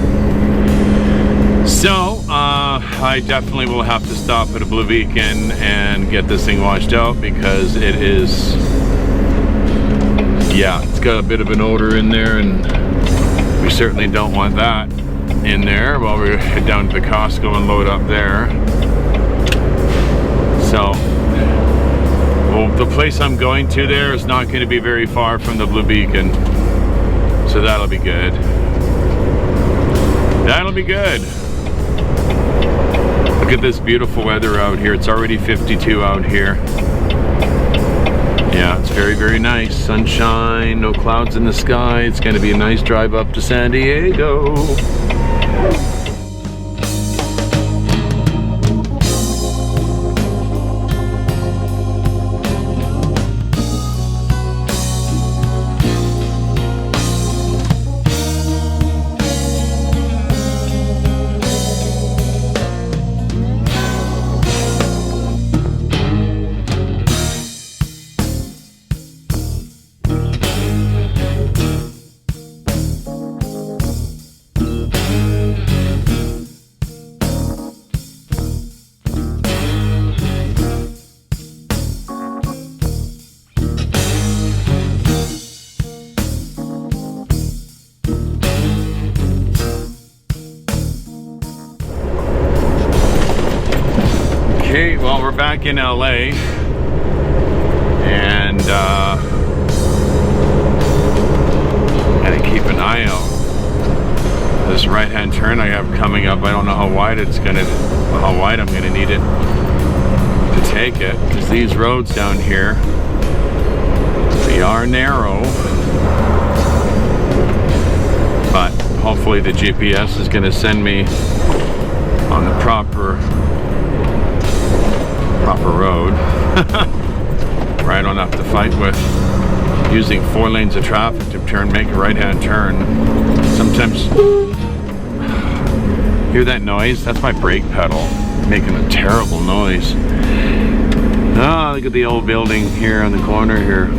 So, I definitely will have to stop at a Blue Beacon and get this thing washed out because it is, yeah, it's got a bit of an odor in there, and we certainly don't want that in there while we head down to the Costco and load up there. So, well, the place I'm going to there is not going to be very far from the Blue Beacon, so that'll be good. That'll be good. Look at this beautiful weather out here. It's already 52 out here. Yeah, it's very, very nice. Sunshine, no clouds in the sky. It's going to be a nice drive up to San Diego. back in LA, and gotta keep an eye out. This right-hand turn I have coming up, I don't know how wide I'm gonna need it to take it, because these roads down here, they are narrow, but hopefully the GPS is gonna send me on the proper road. Right, I don't have to fight with using 4 lanes of traffic to make a right-hand turn. Sometimes, hear that noise? That's my brake pedal making a terrible noise. Oh, look at the old building here on the corner here.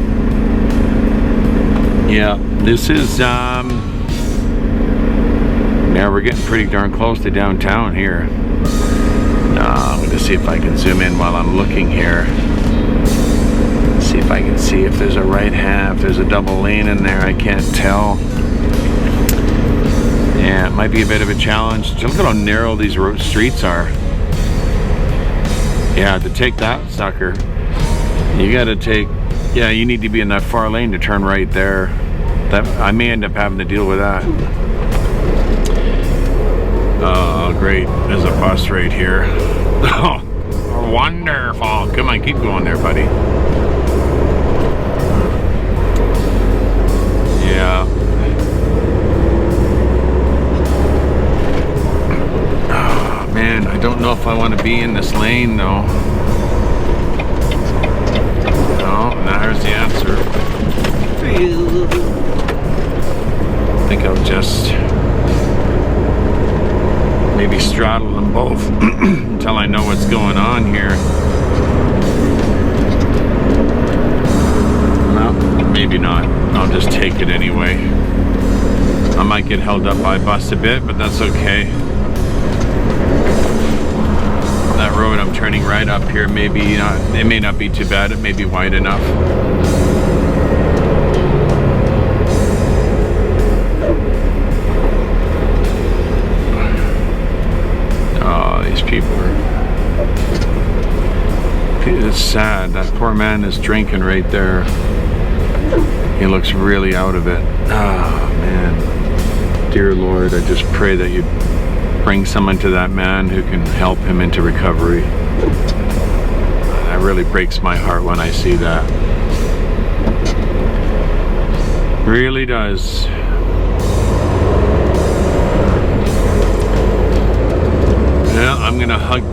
Yeah, this is, yeah, we're getting pretty darn close to downtown here. I'm going to see if I can zoom in while I'm looking here. See if I can see if there's a right hand, if there's a double lane in there. I can't tell. Yeah, it might be a bit of a challenge. Look at how narrow these road streets are. Yeah, to take that sucker, you got to take, yeah, you need to be in that far lane to turn right there. That I may end up having to deal with that. Oh, great. There's a bus right here. Oh, wonderful. Come on, keep going there, buddy. Yeah. Oh, man, I don't know if I want to be in this lane, though. No, there's the answer. I think I'll just maybe straddle them both until I know what's going on here. Well, maybe not. I'll just take it anyway. I might get held up by a bus a bit, but that's okay. That road I'm turning right up here, maybe not, it may not be too bad. It may be wide enough. People are, it's sad. That poor man is drinking right there. He looks really out of it. Oh man, dear Lord, I just pray that you bring someone to that man who can help him into recovery. That really breaks my heart when I see that. Really does. Yeah, I'm gonna hug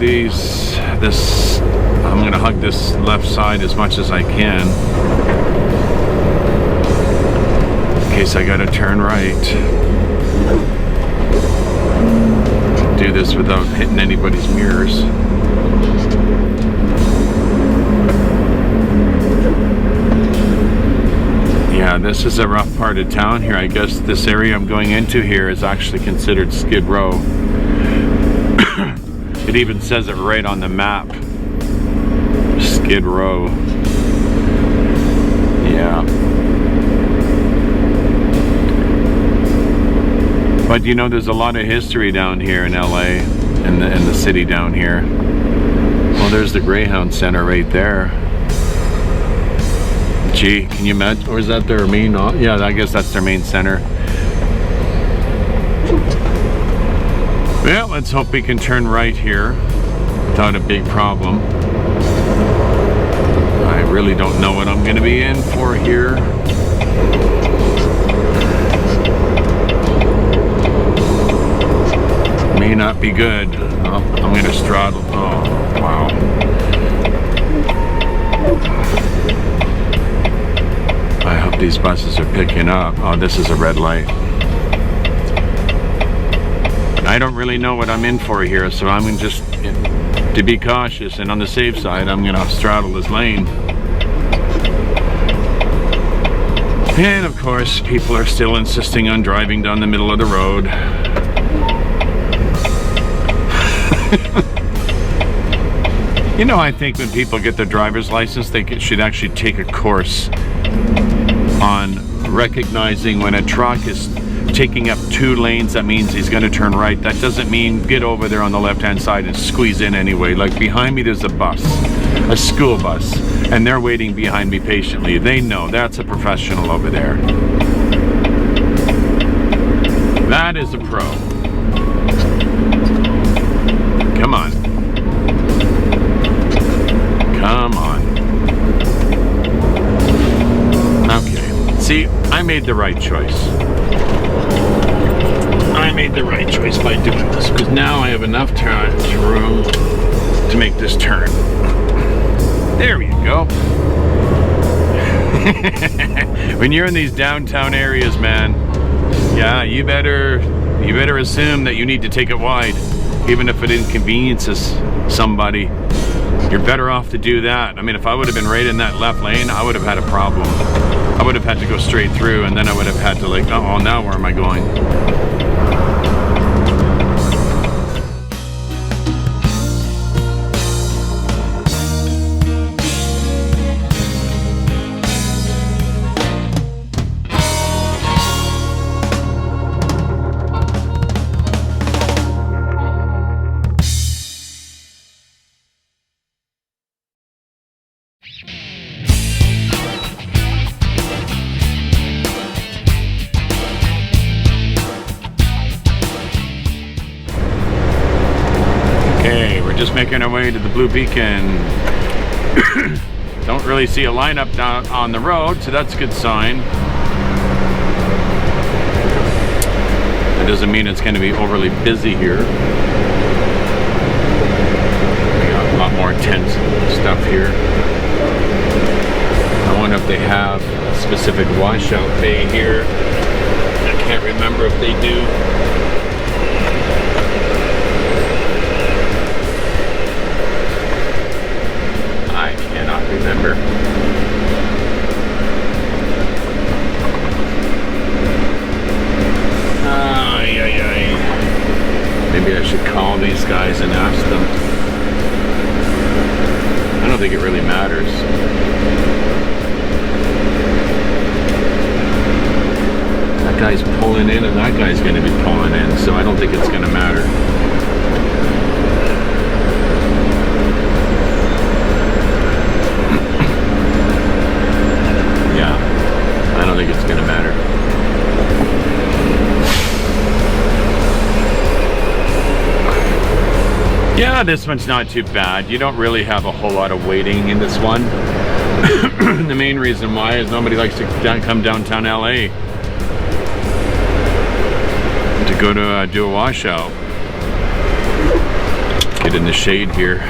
I'm gonna hug this left side as much as I can, in case I gotta turn right. Do this without hitting anybody's mirrors. Yeah, this is a rough part of town here. I guess this area I'm going into here is actually considered Skid Row. It even says it right on the map. Skid Row. Yeah. But you know, there's a lot of history down here in LA, in the city down here. Well, there's the Greyhound Center right there. Gee, can you imagine? Or is that their main? Yeah, I guess that's their main center. Well, let's hope we can turn right here without a big problem. I really don't know what I'm going to be in for here. May not be good. Oh, I'm going to straddle. Oh, wow. I hope these buses are picking up. Oh, this is a red light. I don't really know what I'm in for here, so I'm going to just, to be cautious and on the safe side, I'm going to straddle this lane. And of course, people are still insisting on driving down the middle of the road. You know, I think when people get their driver's license, they should actually take a course on recognizing when a truck is taking up 2 lanes, that means he's going to turn right. That doesn't mean get over there on the left-hand side and squeeze in anyway. Like behind me, there's a bus, a school bus, and they're waiting behind me patiently. They know that's a professional over there. That is a pro. Come on. Come on. Okay. See, I made the right choice. I made the right choice by doing this, because now I have enough room to make this turn. There you go. When you're in these downtown areas, man, yeah, you better assume that you need to take it wide, even if it inconveniences somebody. You're better off to do that. I mean, if I would have been right in that left lane, I would have had a problem. I would have had to go straight through, and then I would have had to like, oh, now where am I going? Just making our way to the Blue Beacon. Don't really see a lineup down on the road, so that's a good sign. That doesn't mean it's going to be overly busy here. We got a lot more tent stuff here. I wonder if they have a specific washout bay here. I can't remember if they do. Remember. Maybe I should call these guys and ask them. I don't think it really matters. That guy's pulling in and that guy's going to be pulling in, so I don't think it's going to matter. I don't think it's going to matter. Yeah, this one's not too bad. You don't really have a whole lot of waiting in this one. The main reason why is nobody likes to come downtown LA to go to do a washout. Get in the shade here.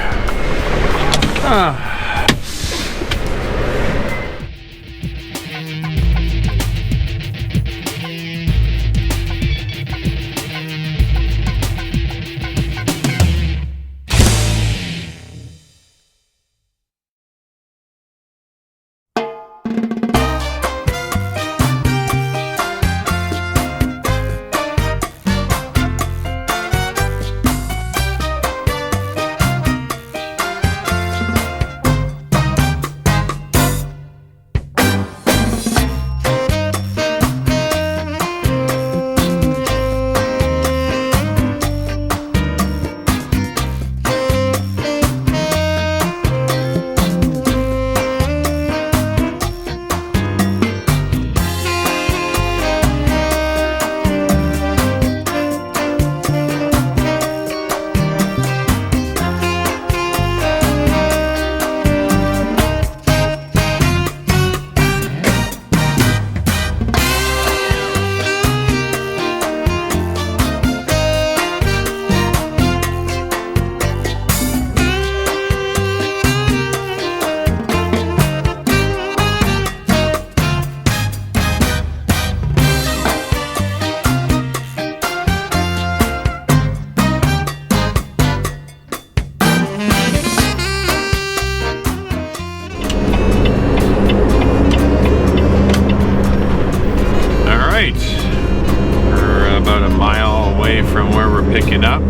picking up.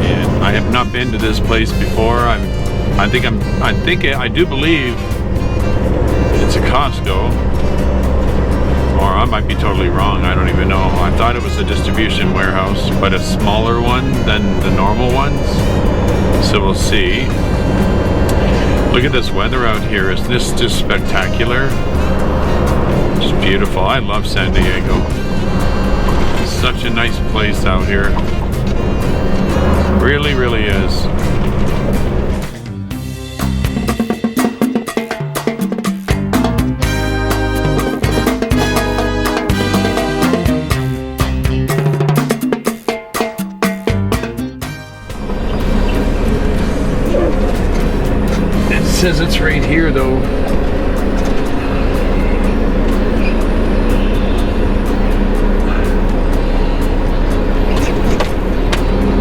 And I have not been to this place before. I do believe it's a Costco. Or I might be totally wrong. I don't even know. I thought it was a distribution warehouse, but a smaller one than the normal ones. So we'll see. Look at this weather out here. Isn't this just spectacular? Just beautiful. I love San Diego. Such a nice place out here. Really, really is. It says it's right here though.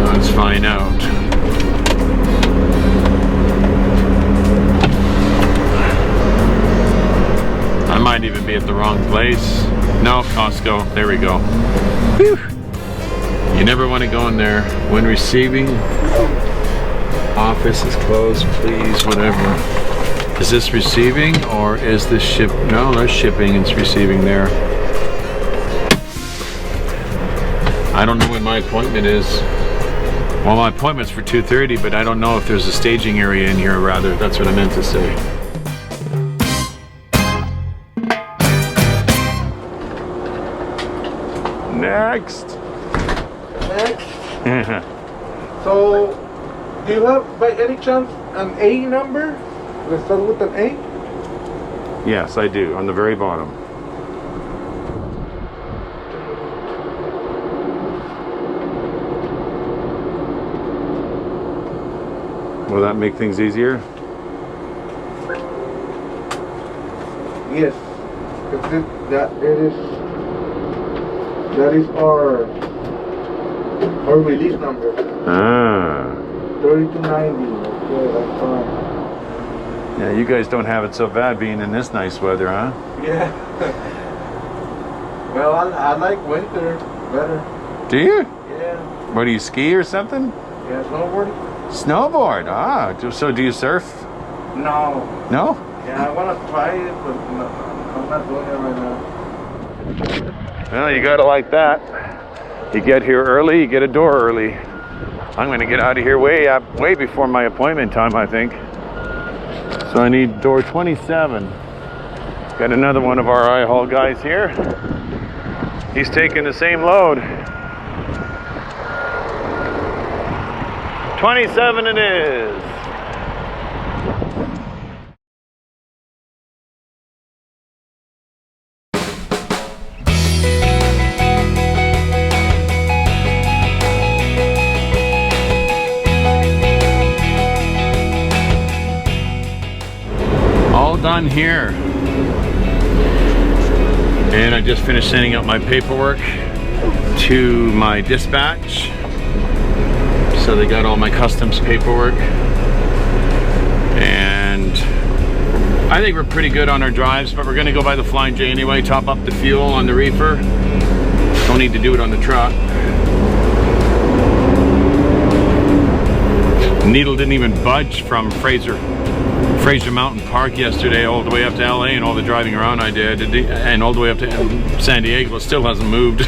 Let's find out. I might even be at the wrong place. No, Costco. There we go. Whew. You never want to go in there. When receiving, office is closed, please, whatever. Is this receiving or is this ship? No, there's shipping. It's receiving there. I don't know when my appointment is. Well, my appointment's for 2:30, but I don't know if there's a staging area in here, rather. That's what I meant to say. Next. So, do you have by any chance an A number? Let's start with an A. Yes, I do, on the very bottom. Will that make things easier? Yes. That is our release number. Ah. 3290. Okay, that's fine. Yeah, you guys don't have it so bad being in this nice weather, huh? Yeah. Well, I like winter better. Do you? Yeah. What, do you ski or something? Yeah, snowboarding? Snowboard, so do you surf? No. No? Yeah, I want to try it, but no, I'm not doing it right now. Well, you gotta like that. You get here early, you get a door early. I'm gonna get out of here way before my appointment time, I think. So I need door 27. Got another one of our I-haul guys here. He's taking the same load. 27 it is. All done here. And I just finished sending out my paperwork to my dispatch. So they got all my customs paperwork. And I think we're pretty good on our drives, but we're gonna go by the Flying J anyway, top up the fuel on the reefer. Don't need to do it on the truck. Needle didn't even budge from Fraser Mountain Park yesterday all the way up to LA, and all the driving around I did, and all the way up to San Diego. It still hasn't moved.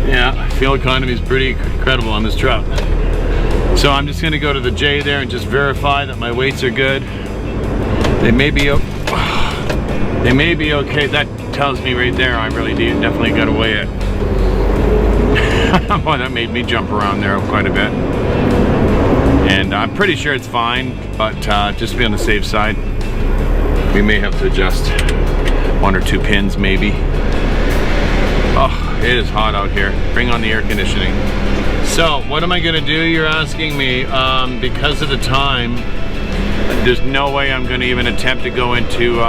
Yeah, fuel economy is pretty incredible on this truck. So I'm just gonna go to the J there and just verify that my weights are good. They may be okay. That tells me right there I really definitely gotta weigh it. Boy, that made me jump around there quite a bit. And I'm pretty sure it's fine, but just to be on the safe side, we may have to adjust 1 or 2 pins maybe. Oh, it is hot out here. Bring on the air conditioning. So, what am I gonna do, you're asking me? Because of the time, there's no way I'm gonna even attempt to go into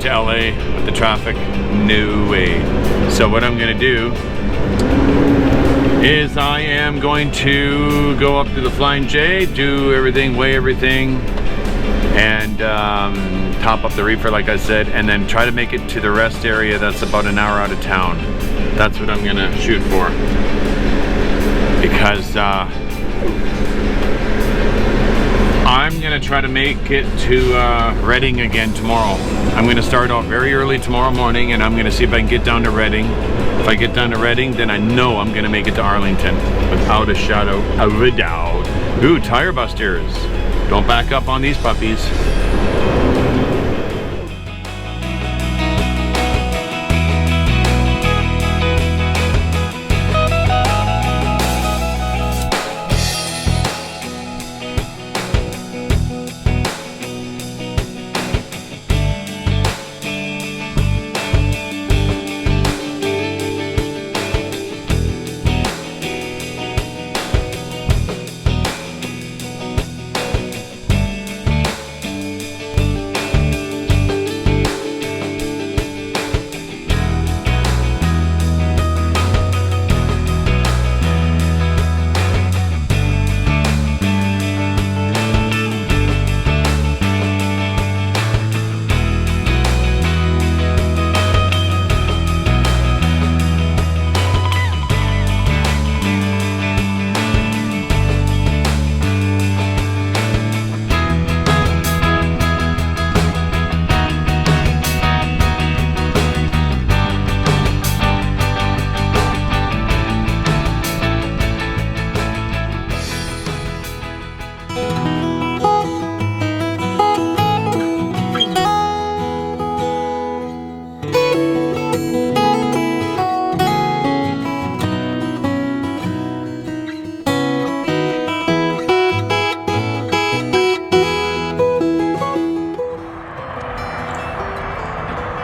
LA with the traffic. No way. So what I'm gonna do is I am going to go up to the Flying J, do everything, weigh everything, and top up the reefer like I said, and then try to make it to the rest area that's about an hour out of town. That's what I'm gonna shoot for. Because I'm gonna try to make it to Reading again tomorrow. I'm gonna start off very early tomorrow morning, and I'm gonna see if I can get down to Reading. If I get down to Reading, then I know I'm gonna make it to Arlington without a shadow of a doubt. Ooh, tire busters. Don't back up on these puppies.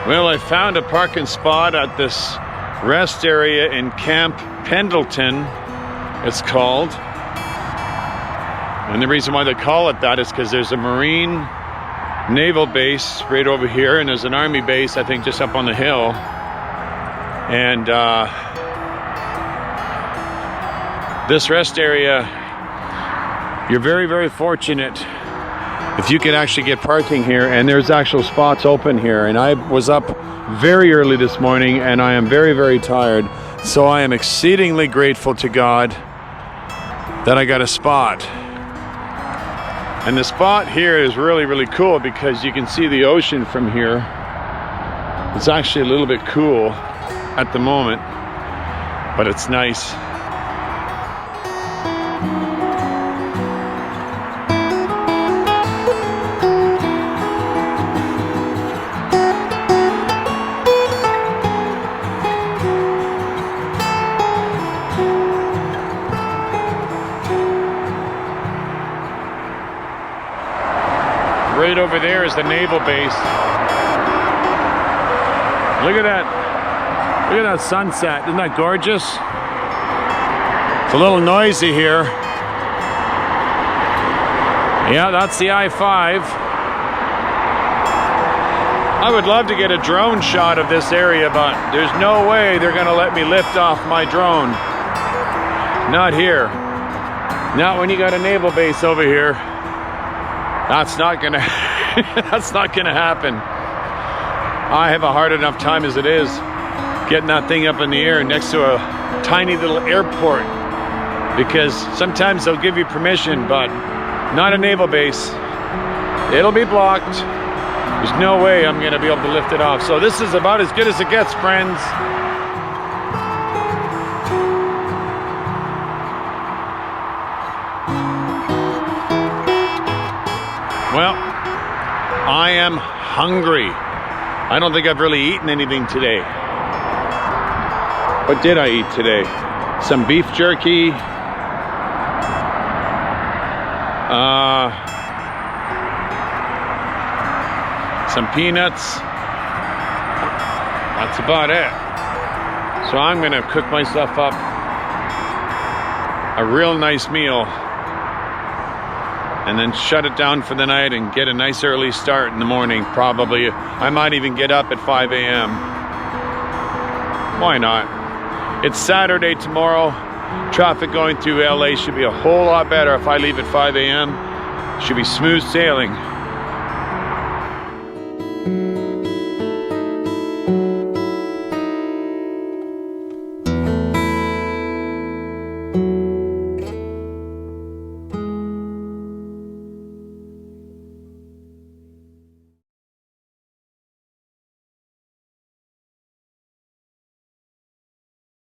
Well, I found a parking spot at this rest area in Camp Pendleton, it's called. And the reason why they call it that is because there's a Marine naval base right over here, and there's an Army base, I think, just up on the hill. And this rest area, you're very, very fortunate if you could actually get parking here, and there's actual spots open here. And I was up very early this morning, and I am very, very tired. So I am exceedingly grateful to God that I got a spot. And the spot here is really, really cool because you can see the ocean from here. It's actually a little bit cool at the moment, but it's nice. Right over there is the naval base. Look at that. Look at that sunset. Isn't that gorgeous? It's a little noisy here. Yeah, that's the I-5. I would love to get a drone shot of this area, but there's no way they're gonna let me lift off my drone. Not here. Not when you got a naval base over here. That's not gonna that's not gonna happen. I have a hard enough time as it is getting that thing up in the air next to a tiny little airport, because sometimes they'll give you permission, but not a naval base. It'll be blocked. There's no way I'm gonna be able to lift it off. So this is about as good as it gets, friends. Well, I am hungry. I don't think I've really eaten anything today. What did I eat today? Some beef jerky. Some peanuts. That's about it. So I'm gonna cook myself up a real nice meal, and then shut it down for the night and get a nice early start in the morning. Probably, I might even get up at 5 a.m. Why not? It's Saturday tomorrow. Traffic going through LA should be a whole lot better if I leave at 5 a.m. Should be smooth sailing.